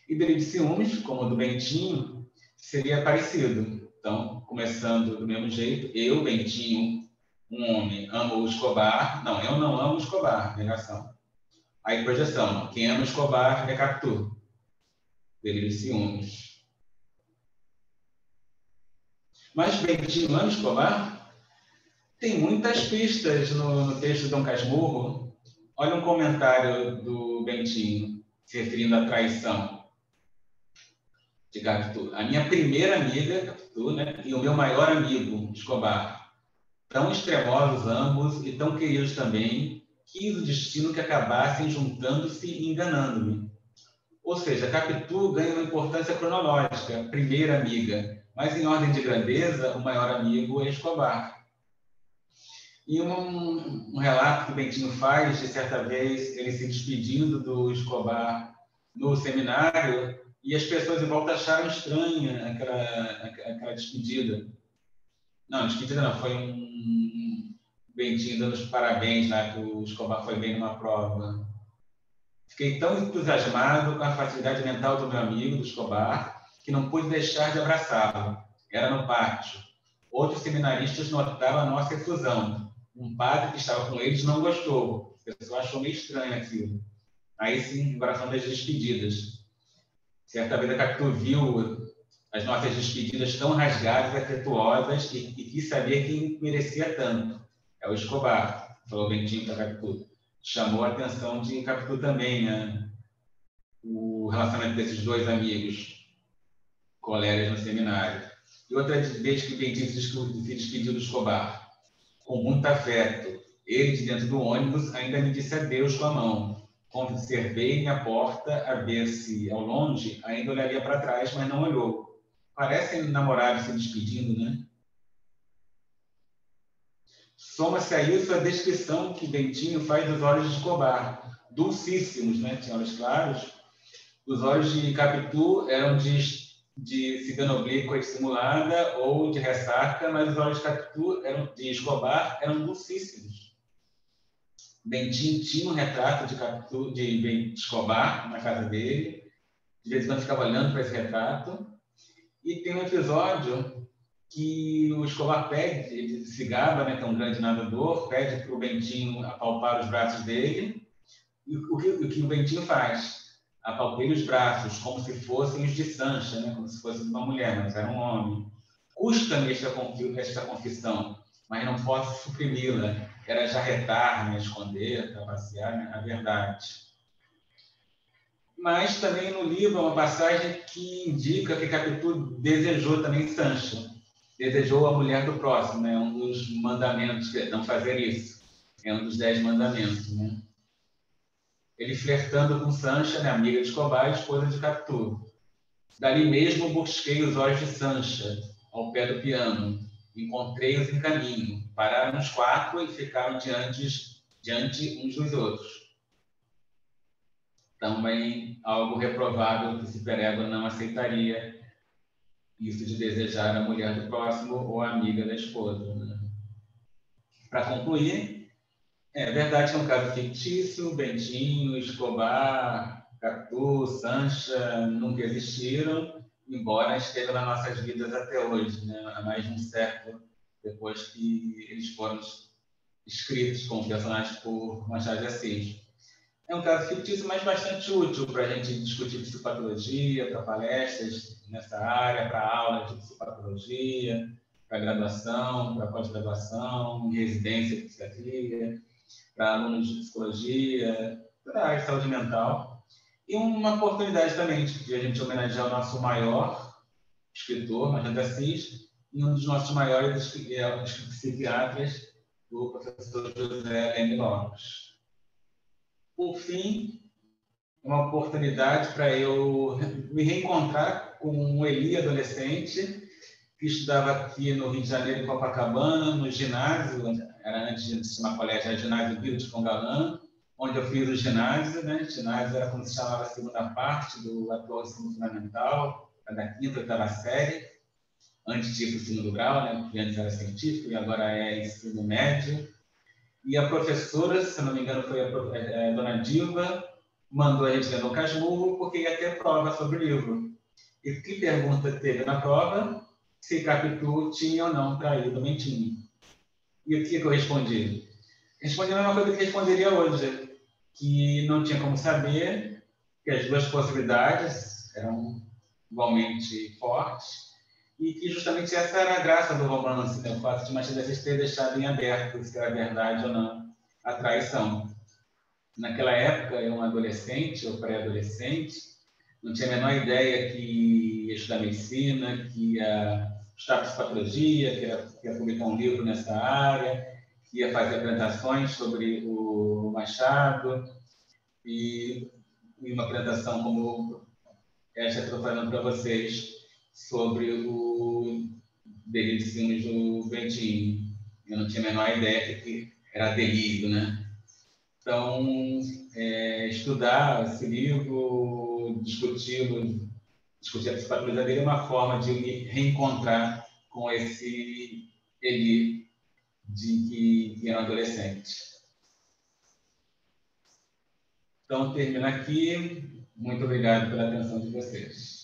E delírio de ciúmes, como o do Bentinho, seria parecido. Então, começando do mesmo jeito, eu, Bentinho, um homem, amo o Escobar. Não, eu não amo o Escobar, negação. Aí, projeção. Quem ama o Escobar é Capitu. Delírio de ciúmes. Mas Bentinho ama Escobar? Tem muitas pistas no texto de Dom Casmurro. Olha um comentário do Bentinho, se referindo à traição de Capitu. A minha primeira amiga, Capitu, né, e o meu maior amigo, Escobar, tão extremosos ambos e tão queridos também, quis o destino que acabassem juntando-se e enganando-me. Ou seja, Capitu ganha uma importância cronológica, primeira amiga, mas em ordem de grandeza, o maior amigo é Escobar. E um relato que o Bentinho faz, de certa vez, ele se despedindo do Escobar no seminário, e as pessoas em volta acharam estranha aquela despedida. Não, despedida não, foi um Bentinho dando os parabéns lá, que o Escobar foi bem numa prova. Fiquei tão entusiasmado com a facilidade mental do meu amigo, do Escobar, que não pude deixar de abraçá-lo. Era no pátio. Outros seminaristas notaram a nossa efusão. Um padre que estava com eles não gostou. A pessoa achou meio estranho aquilo. Aí sim, agora são das despedidas. Certa vez a Capitu viu as nossas despedidas tão rasgadas, afetuosas, e quis saber quem merecia tanto. É o Escobar, falou o Bentinho para a Capitu. Chamou a atenção de Capitu também, né? O relacionamento desses dois amigos, colegas no seminário. E outra vez que o Bentinho se despediu do Escobar, com muito afeto. Ele, de dentro do ônibus, ainda me disse adeus com a mão. Observei minha porta a ver se, ao longe, ainda olharia para trás, mas não olhou. Parecem namorados se despedindo, né? Soma-se a isso a descrição que Bentinho faz dos olhos de Escobar. Dulcíssimos, né? Tinha olhos claros. Os olhos de Capitu eram de cigana oblíqua dissimulada ou de ressaca, mas os olhos de Capitu, de Escobar, eram dulcíssimos. Bentinho tinha um retrato de Capitu, de Escobar, na casa dele. De vez em quando ficava olhando para esse retrato. E tem um episódio que o Escobar pede, ele se gaba, né, tão grande nadador, pede para o Bentinho apalpar os braços dele. E o que o Bentinho faz? Apalpei os braços como se fossem os de Sancha, né? Como se fosse uma mulher, mas era um homem. Custa-me esta confissão, mas não posso suprimi-la. Era jarretar-me, esconder, trapacear, né? A verdade. Mas também no livro é uma passagem que indica que Capitu desejou também Sancha. Desejou a mulher do próximo, né? Um dos mandamentos, não fazer isso. É um dos 10 mandamentos, né? Ele flertando com Sancha, né, amiga de Escobar, esposa de Capitu. Dali mesmo busquei os olhos de Sancha, ao pé do piano. Encontrei-os em caminho. Pararam os 4 e ficaram diante uns dos outros. Também algo reprovável que o superego não aceitaria, isso de desejar a mulher do próximo ou a amiga da esposa. Né? Para concluir, é verdade que é um caso fictício. Bentinho, Escobar, Capitu, Sancha nunca existiram, embora estejam nas nossas vidas até hoje, né? Há mais de um século depois que eles foram escritos como personagens por Machado de Assis. É um caso fictício, mas bastante útil para a gente discutir psicopatologia, para palestras nessa área, para aulas de psicopatologia, para graduação, para pós-graduação, residência de psiquiatria, para alunos de psicologia, para a área de saúde mental. E uma oportunidade também de a gente homenagear o nosso maior escritor, Machado de Assis, e um dos nossos maiores psiquiatras, o professor José Leme Lopes. Por fim, uma oportunidade para eu me reencontrar com um Eli adolescente que estudava aqui no Rio de Janeiro, em Copacabana, no ginásio, era antes de se chamar colégio, era ginásio Rio de Congalã, onde eu fiz o ginásio, né? O ginásio era como se chamava a segunda parte do atual ensino fundamental, da 5ª, 8ª série, antes de ir para o segundo grau, né? Porque antes era científico e agora é ensino médio. E a professora, se não me engano, foi a dona Diva, mandou a gente ler no casmurro, porque ia ter prova sobre o livro. E que pergunta teve na prova? Se Capitu tinha ou não traído o Bentinho. E o que eu respondi? Respondi a mesma coisa que responderia hoje, que não tinha como saber, que as duas possibilidades eram igualmente fortes, e que justamente essa era a graça do romance, né? O fato de Machado de Assis ter deixado em aberto se era verdade ou não a traição. Naquela época, eu um adolescente ou pré-adolescente, não tinha a menor ideia que ia estudar medicina, que ia estudar psicologia, que ia publicar um livro nessa área, que ia fazer apresentações sobre o Machado, e uma apresentação como esta que eu estou falando para vocês, sobre o Delírio do Bentinho. Eu não tinha a menor ideia que era delírio, né? Então, estudar esse livro, discutir a psicopatologia dele é uma forma de me reencontrar com esse Eli que era um adolescente. Então, termino aqui. Muito obrigado pela atenção de vocês.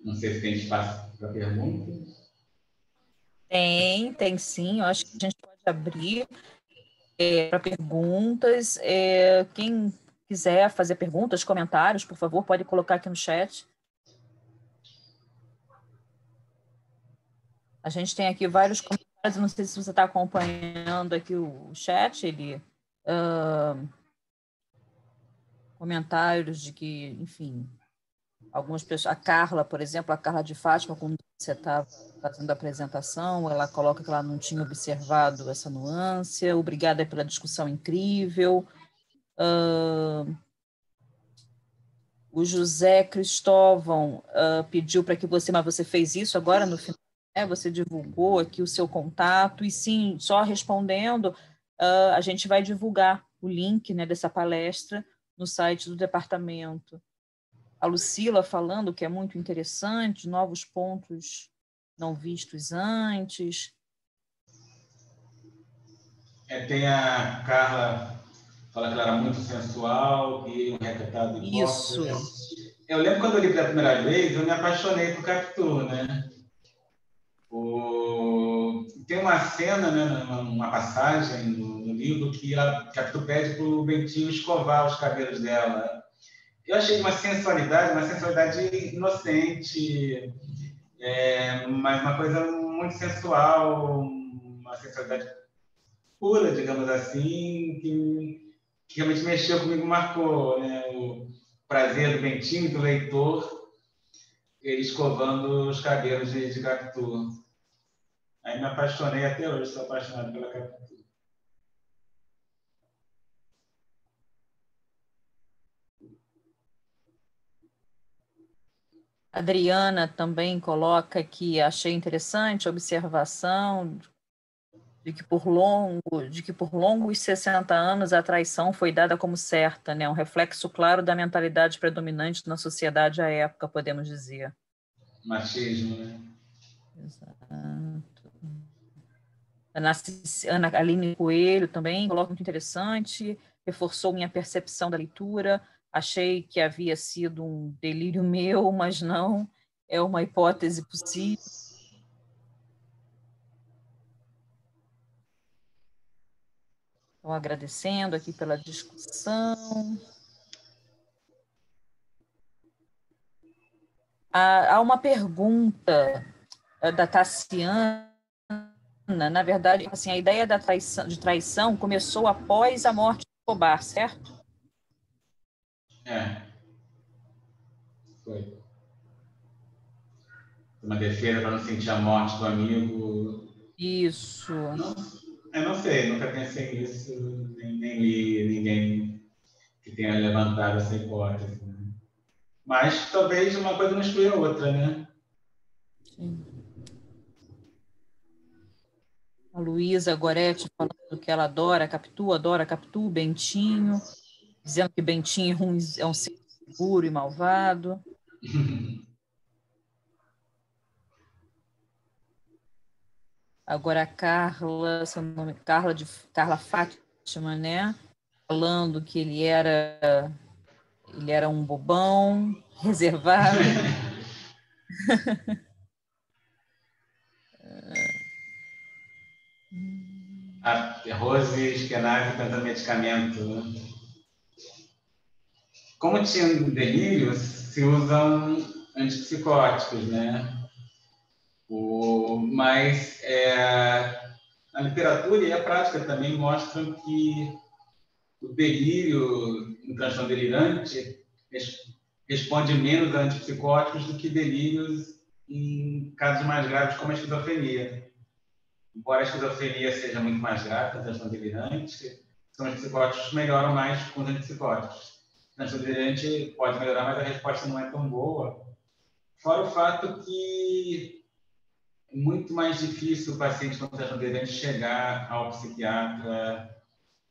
Não sei se tem espaço para perguntas. Tem sim. Eu acho que a gente pode abrir para perguntas. Quem quiser fazer perguntas, comentários, por favor, pode colocar aqui no chat. A gente tem aqui vários comentários. Não sei se você está acompanhando aqui o chat. Comentários de que, enfim, algumas pessoas, a Carla, por exemplo, a Carla de Fátima, quando você estava fazendo a apresentação, ela coloca que ela não tinha observado essa nuance. Obrigada pela discussão incrível. O José Cristóvão pediu para que mas você fez isso agora no final, né? Você divulgou aqui o seu contato, e sim, só respondendo, a gente vai divulgar o link, né, dessa palestra no site do departamento. A Lucila falando que é muito interessante, novos pontos não vistos antes. Tem a Carla, fala que ela era muito sensual, que um recatado Isso. hipócrita. Eu lembro quando eu li pela primeira vez, eu me apaixonei por Capitu, né? Tem uma cena, né, uma passagem no livro que a Capitu pede para o Bentinho escovar os cabelos dela. Eu achei uma sensualidade inocente, mas uma coisa muito sensual, uma sensualidade pura, digamos assim, que realmente mexeu comigo, marcou, né? O prazer do Bentinho e do leitor, ele escovando os cabelos de Capitu. Aí me apaixonei até hoje, sou apaixonado pela Capitu. Adriana também coloca que achei interessante a observação de que por longos 60 anos a traição foi dada como certa, né? Um reflexo claro da mentalidade predominante na sociedade à época, podemos dizer. Machismo, né? Exato. Ana Aline Coelho também coloca muito interessante, reforçou minha percepção da leitura, achei que havia sido um delírio meu, mas não, é uma hipótese possível. Então, agradecendo aqui pela discussão. Há uma pergunta da Tassiana, na verdade, assim, a ideia de traição começou após a morte de Escobar, certo? Foi. Uma defesa para não sentir a morte do amigo. Isso. Eu não sei, nunca pensei nisso, nem li ninguém que tenha levantado essa hipótese. Né? Mas talvez uma coisa não exclua a outra, né? Sim. A Luísa Goretti falando que ela adora Capitu, Bentinho, dizendo que Bentinho é um ser seguro e malvado. Agora a Carla, seu nome, Carla Fátima, né? Falando que ele era um bobão, reservado. A Rose Eskenazi cantando medicamento. Né? Como tinha delírios, se usam antipsicóticos, né? Mas a literatura e a prática também mostram que o delírio, um transtorno delirante, responde menos a antipsicóticos do que delírios em casos mais graves, como a esquizofrenia. Embora a esquizofrenia seja muito mais grave, o transtorno delirante, os antipsicóticos melhoram mais com os antipsicóticos. transtorno delirante pode melhorar, mas a resposta não é tão boa. Fora o fato que é muito mais difícil o paciente com transtorno delirante chegar ao psiquiatra,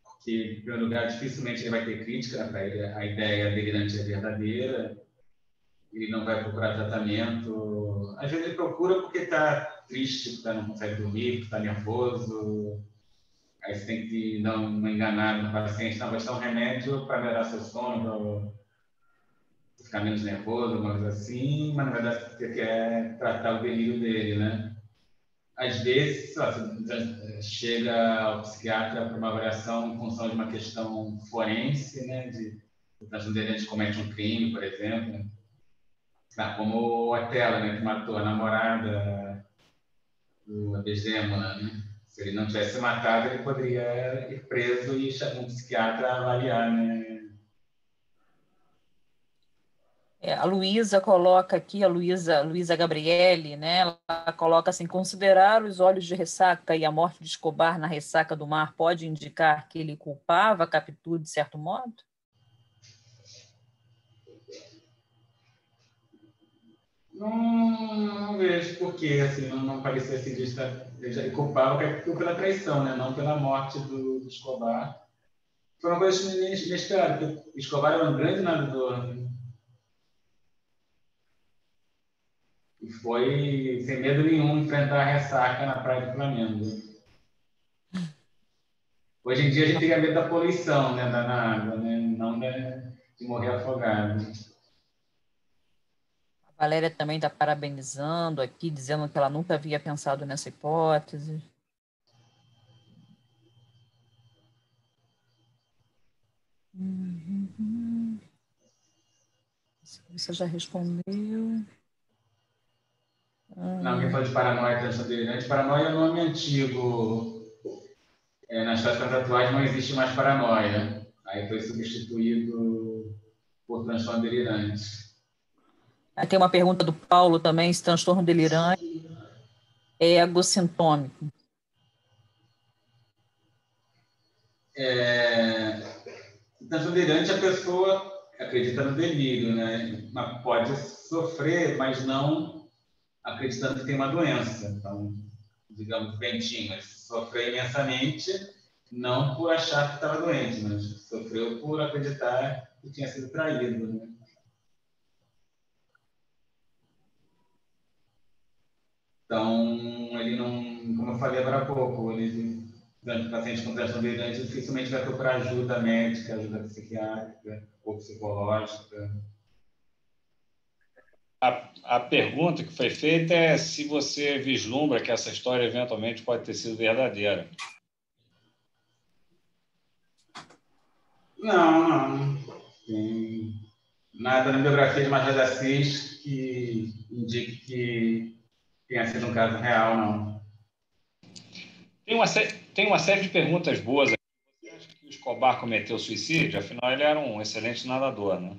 porque, em primeiro lugar, dificilmente ele vai ter crítica para ele, a ideia delirante é verdadeira, ele não vai procurar tratamento. Às vezes ele procura porque está triste, porque não consegue dormir, porque está nervoso. Aí você tem que dar uma enganada no paciente, não, vai te dar um remédio para melhorar seu sono, para ficar menos nervoso, alguma coisa assim, mas na verdade você quer tratar o delírio dele, né? Às vezes, você chega ao psiquiatra para uma avaliação em função de uma questão forense, né? O transtorno delirante comete um crime, por exemplo. Como a Tela, né? Que matou a namorada do Desdémona, né? Se ele não tivesse matado, ele poderia ir preso e chamar um psiquiatra a avaliar, né? A Luísa coloca aqui, a Luísa Gabriele, né? Ela coloca assim: considerar os olhos de ressaca e a morte de Escobar na ressaca do mar pode indicar que ele culpava a Capitu de certo modo? Não vejo por quê, assim, não parecia assim, ele culpava o Capitu pela traição, né? Não pela morte do Escobar. Foi uma coisa inesperada, porque Escobar era um grande nadador, né? E foi sem medo nenhum enfrentar a ressaca na praia do Flamengo. Hoje em dia a gente teria medo da poluição, né, na água, né, não de morrer afogado. A Valéria também está parabenizando aqui, dizendo que ela nunca havia pensado nessa hipótese. Você já respondeu. Não, alguém falou de paranoia, transtorno delirante. Paranoia é um nome antigo. Nas práticas atuais não existe mais paranoia. Aí foi substituído por transtorno delirante. Aí tem uma pergunta do Paulo também, se transtorno delirante é egossintômico. Transtorno delirante, a pessoa acredita no delírio, né? Mas pode sofrer, mas não acreditando que tem uma doença. Então, digamos, Bentinho, sofreu imensamente, não por achar que estava doente, mas sofreu por acreditar que tinha sido traído, né? Então, ele não, como eu falei agora há pouco, paciente com transtorno delirante dificilmente vai procurar ajuda médica, ajuda psiquiátrica ou psicológica. A pergunta que foi feita é se você vislumbra que essa história eventualmente pode ter sido verdadeira. Não. Tem nada na biografia de Machado de Assis que indique que tenha sido um caso real, não. Tem uma série de perguntas boas aqui. Você acha que o Escobar cometeu suicídio? Afinal, ele era um excelente nadador, né?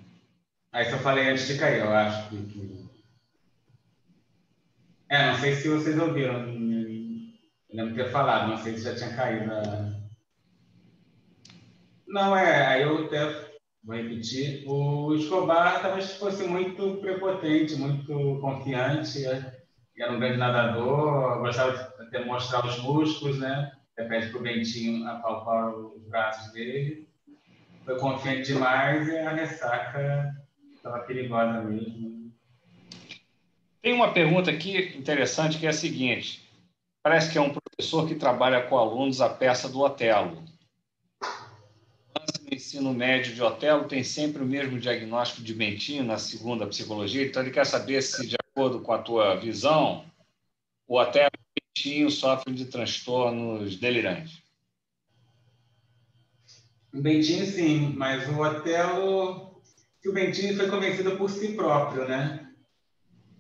Aí só falei antes de cair, eu acho que... não sei se vocês ouviram, eu lembro de ter falado, não sei se já tinha caído. Não, aí eu até vou repetir. O Escobar talvez fosse muito prepotente, muito confiante, era um grande nadador, gostava de até mostrar os músculos, né? Até pede para o Bentinho apalpar os braços dele. Foi confiante demais e a ressaca estava perigosa mesmo. Tem uma pergunta aqui interessante que é a seguinte: parece que é um professor que trabalha com alunos a peça do Otelo. No ensino médio de Otelo tem sempre o mesmo diagnóstico de Bentinho na segunda psicologia, então ele quer saber se, de acordo com a tua visão, o Otelo e o Bentinho sofrem de transtornos delirantes. O Bentinho, sim, mas o Otelo... O Bentinho foi convencido por si próprio, né?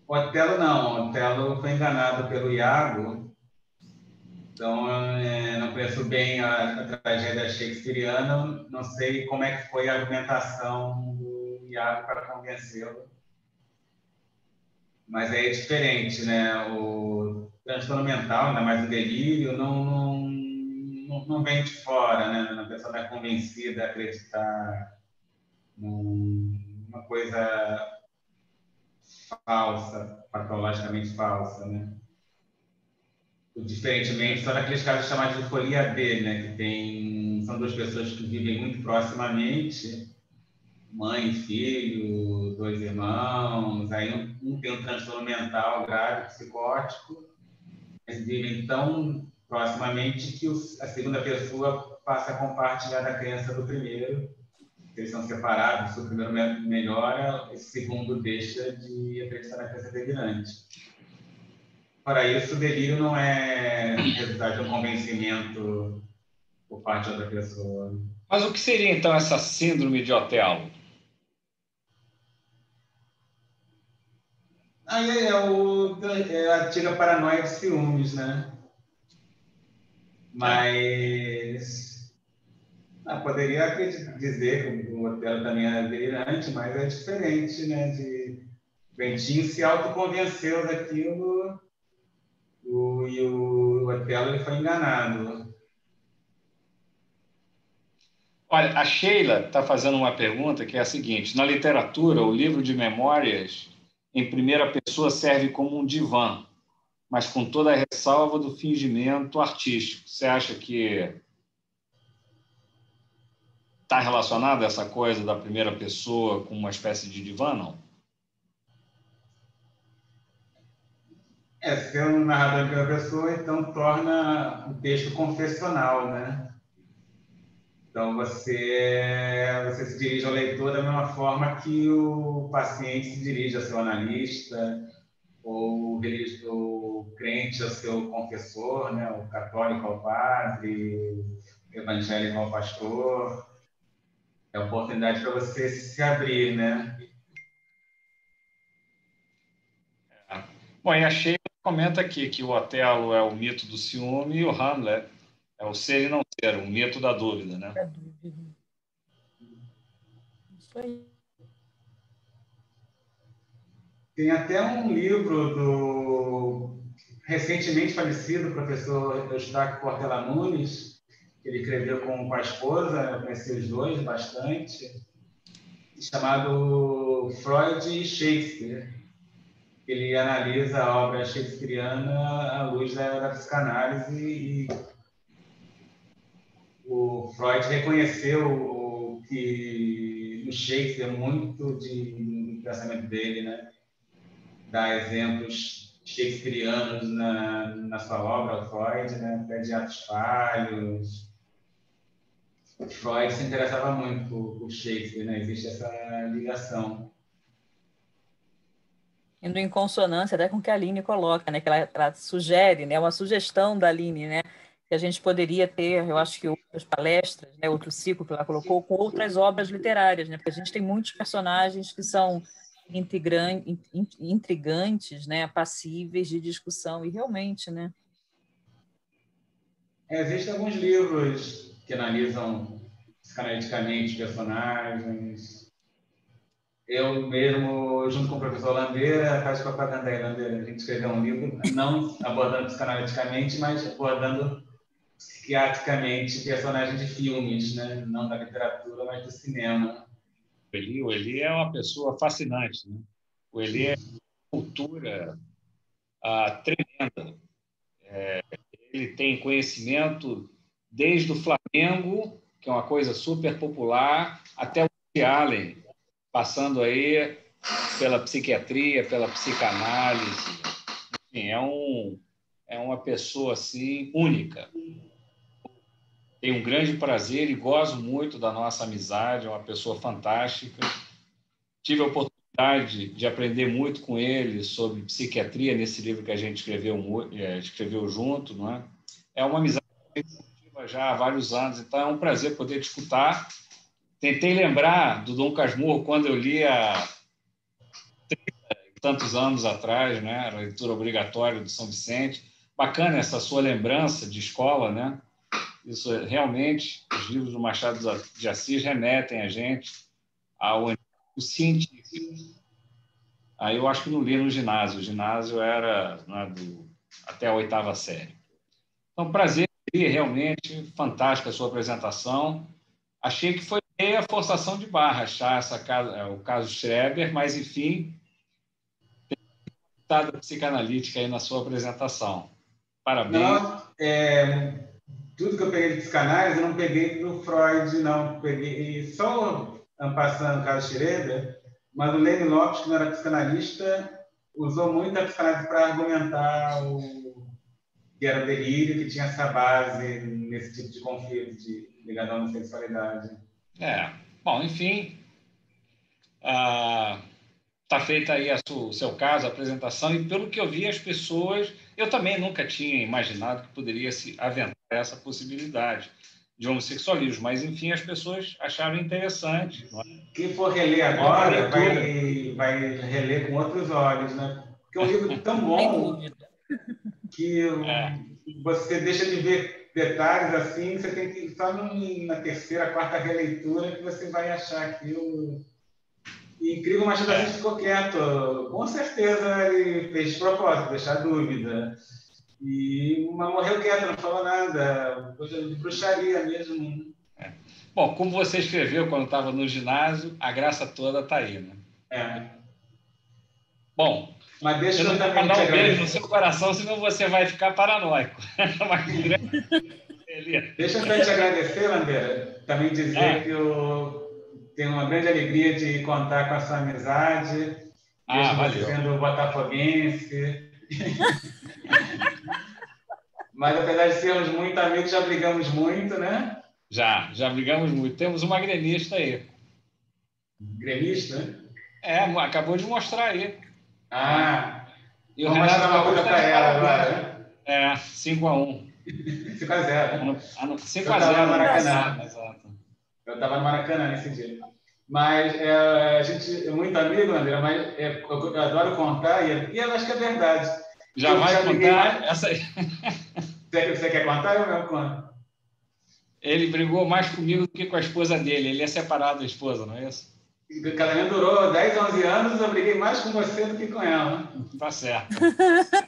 O Otelo não. O Otelo foi enganado pelo Iago. Então, não conheço bem a tragédia shakespeariana, não sei como é que foi a argumentação do Iago para convencê-lo. Mas aí é diferente, né? O transtorno mental, ainda mais o delírio, não vem de fora, né? A pessoa não é convencida a acreditar uma coisa falsa, patologicamente falsa, né? Diferentemente, só naqueles casos chamados de folia B, né? Que são duas pessoas que vivem muito proximamente, mãe, filho, dois irmãos, aí um tem um transtorno mental grave, psicótico, eles vivem tão proximamente que a segunda pessoa passa a compartilhar da crença do primeiro. Eles são separados, se o primeiro melhora, esse segundo deixa de acreditar na crença delirante. Para isso, o delírio não é resultado de um convencimento por parte de outra pessoa. Mas o que seria, então, essa síndrome de Otelo? Aí é a antiga paranoia de ciúmes, né? Mas poderia dizer que o Otelo também era delirante, mas é diferente, né? Bentinho se autoconvenceu daquilo e o Otelo ele foi enganado. Olha, a Sheila está fazendo uma pergunta que é a seguinte: na literatura, o livro de memórias em primeira pessoa serve como um divã, mas com toda a ressalva do fingimento artístico. Você acha que está relacionada essa coisa da primeira pessoa com uma espécie de divã, não? Ser um narrador em primeira pessoa, então, torna o texto confessional, né? Então, você se dirige ao leitor da mesma forma que o paciente se dirige ao seu analista, ou o crente ao seu confessor, né? O católico ao padre, o evangélico ao pastor. É a oportunidade para você se abrir, né? Bom, e a Sheila comenta aqui que o Otelo é o mito do ciúme e o Hamlet é o ser e não ser, o mito da dúvida, né? Da dúvida. Isso aí. Tem até um livro do recentemente falecido professor Eustáquio Portela Nunes, que ele escreveu com a esposa, eu conheci os dois bastante, chamado Freud e Shakespeare. Ele analisa a obra shakespeariana à luz da psicanálise e o Freud reconheceu que no Shakespeare muito do pensamento dele, né? Dá exemplos shakespearianos na sua obra, o Freud, né? Até de atos falhos. Freud se interessava muito por Shakespeare, né? Existe essa ligação. Indo em consonância até com o que a Aline coloca, né? Que ela sugere, né? Uma sugestão da Aline, né? Que a gente poderia ter, eu acho que outras palestras, né? Outro ciclo que ela colocou com outras obras literárias, né? Porque a gente tem muitos personagens que são intrigantes, né? Passíveis de discussão e realmente, né? Existem alguns livros que analisam psicanaliticamente personagens. Eu mesmo, junto com o professor Landeira, faz propaganda aí, Landeira. A gente escreveu um livro, não abordando psicanaliticamente, mas abordando psiquiatricamente personagens de filmes, né? Não da literatura, mas do cinema. O Eli é uma pessoa fascinante, né? O Eli é uma cultura tremenda. Ele tem conhecimento desde o Flamengo, que é uma coisa super popular, até o Woody Allen, passando aí pela psiquiatria, pela psicanálise. Enfim, é uma pessoa assim única. Tenho um grande prazer e gosto muito da nossa amizade, é uma pessoa fantástica. Tive a oportunidade de aprender muito com ele sobre psiquiatria nesse livro que a gente escreveu junto, não é? É uma amizade que cultiva já há vários anos, então é um prazer poder escutar. Tentei lembrar do Dom Casmurro quando eu li há tantos anos atrás, né? A leitura obrigatória do São Vicente. Bacana essa sua lembrança de escola, né? Isso realmente, os livros do Machado de Assis remetem a gente ao científico. Aí eu acho que não li no ginásio. O ginásio era, né, até a 8ª série. Então, prazer, realmente fantástica a sua apresentação. Achei que foi É a forçação de barra, achar o caso Schreber, mas, enfim, tem da psicanalítica aí na sua apresentação. Parabéns. Não, tudo que eu peguei de psicanálise, eu não peguei do Freud, não. Peguei só passando o caso Schreber, mas o Lene Lopes, que não era psicanalista, usou muito a psicanálise para argumentar que era o delírio, que tinha essa base nesse tipo de conflito ligado à homossexualidade. Bom, enfim, está feita aí o seu caso, a apresentação, e pelo que eu vi, as pessoas... Eu também nunca tinha imaginado que poderia se aventar essa possibilidade de homossexualismo, mas, enfim, as pessoas acharam interessante. Quem for reler agora vai reler com outros olhos, né? Porque é um livro tão bom que você deixa de ver detalhes assim, você tem que ir só na terceira, quarta releitura que você vai achar aquilo. E incrível, mas o Assis ficou quieto. Com certeza ele fez de propósito, deixar dúvida. Mas morreu quieto, não falou nada. De bruxaria mesmo. Bom, como você escreveu quando estava no ginásio, a graça toda está aí, né? Bom, mas deixa eu não vou mandar um beijo no seu coração, senão você vai ficar paranoico. Deixa eu também te agradecer, Landeira. Também dizer que eu tenho uma grande alegria de contar com a sua amizade. Mesmo você sendo botafoguense. Mas apesar de sermos muito amigos, já brigamos muito, né? Já brigamos muito. Temos uma gremista aí. Gremista? Acabou de mostrar aí. E o Renato uma coisa para ela agora, né? 5-1. 5-0. 5-0 no Maracanã. Exato. Eu estava no Maracanã nesse dia. Mas a gente é muito amigo, André, mas eu adoro contar e eu acho que é verdade. Já vai contar essa aí. Você quer contar? Eu mesmo conto. Ele brigou mais comigo do que com a esposa dele. Ele é separado da esposa, não é isso? O casamento durou 10, 11 anos, eu briguei mais com você do que com ela. Tá certo.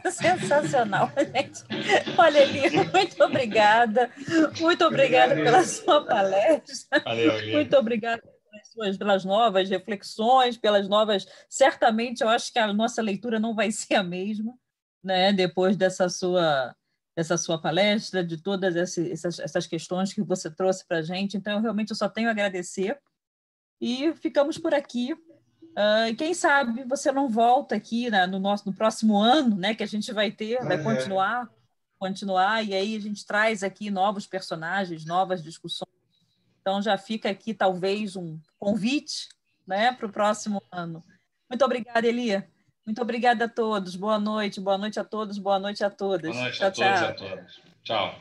Sensacional, gente. Olha, Eli, muito obrigada. Muito obrigada pela sua palestra. Valeu, Eli. Muito obrigada pelas novas reflexões, pelas novas... Certamente, eu acho que a nossa leitura não vai ser a mesma, né? Depois dessa sua palestra, de todas essas questões que você trouxe para a gente. Então, eu só tenho a agradecer. E ficamos por aqui. E quem sabe você não volta aqui no próximo ano, né, que a gente vai continuar, e aí a gente traz aqui novos personagens, novas discussões. Então, já fica aqui, talvez, um convite, né, para o próximo ano. Muito obrigada, Eli. Muito obrigada a todos. Boa noite a todos, boa noite a todas. Boa noite a todos e a todas. Tchau.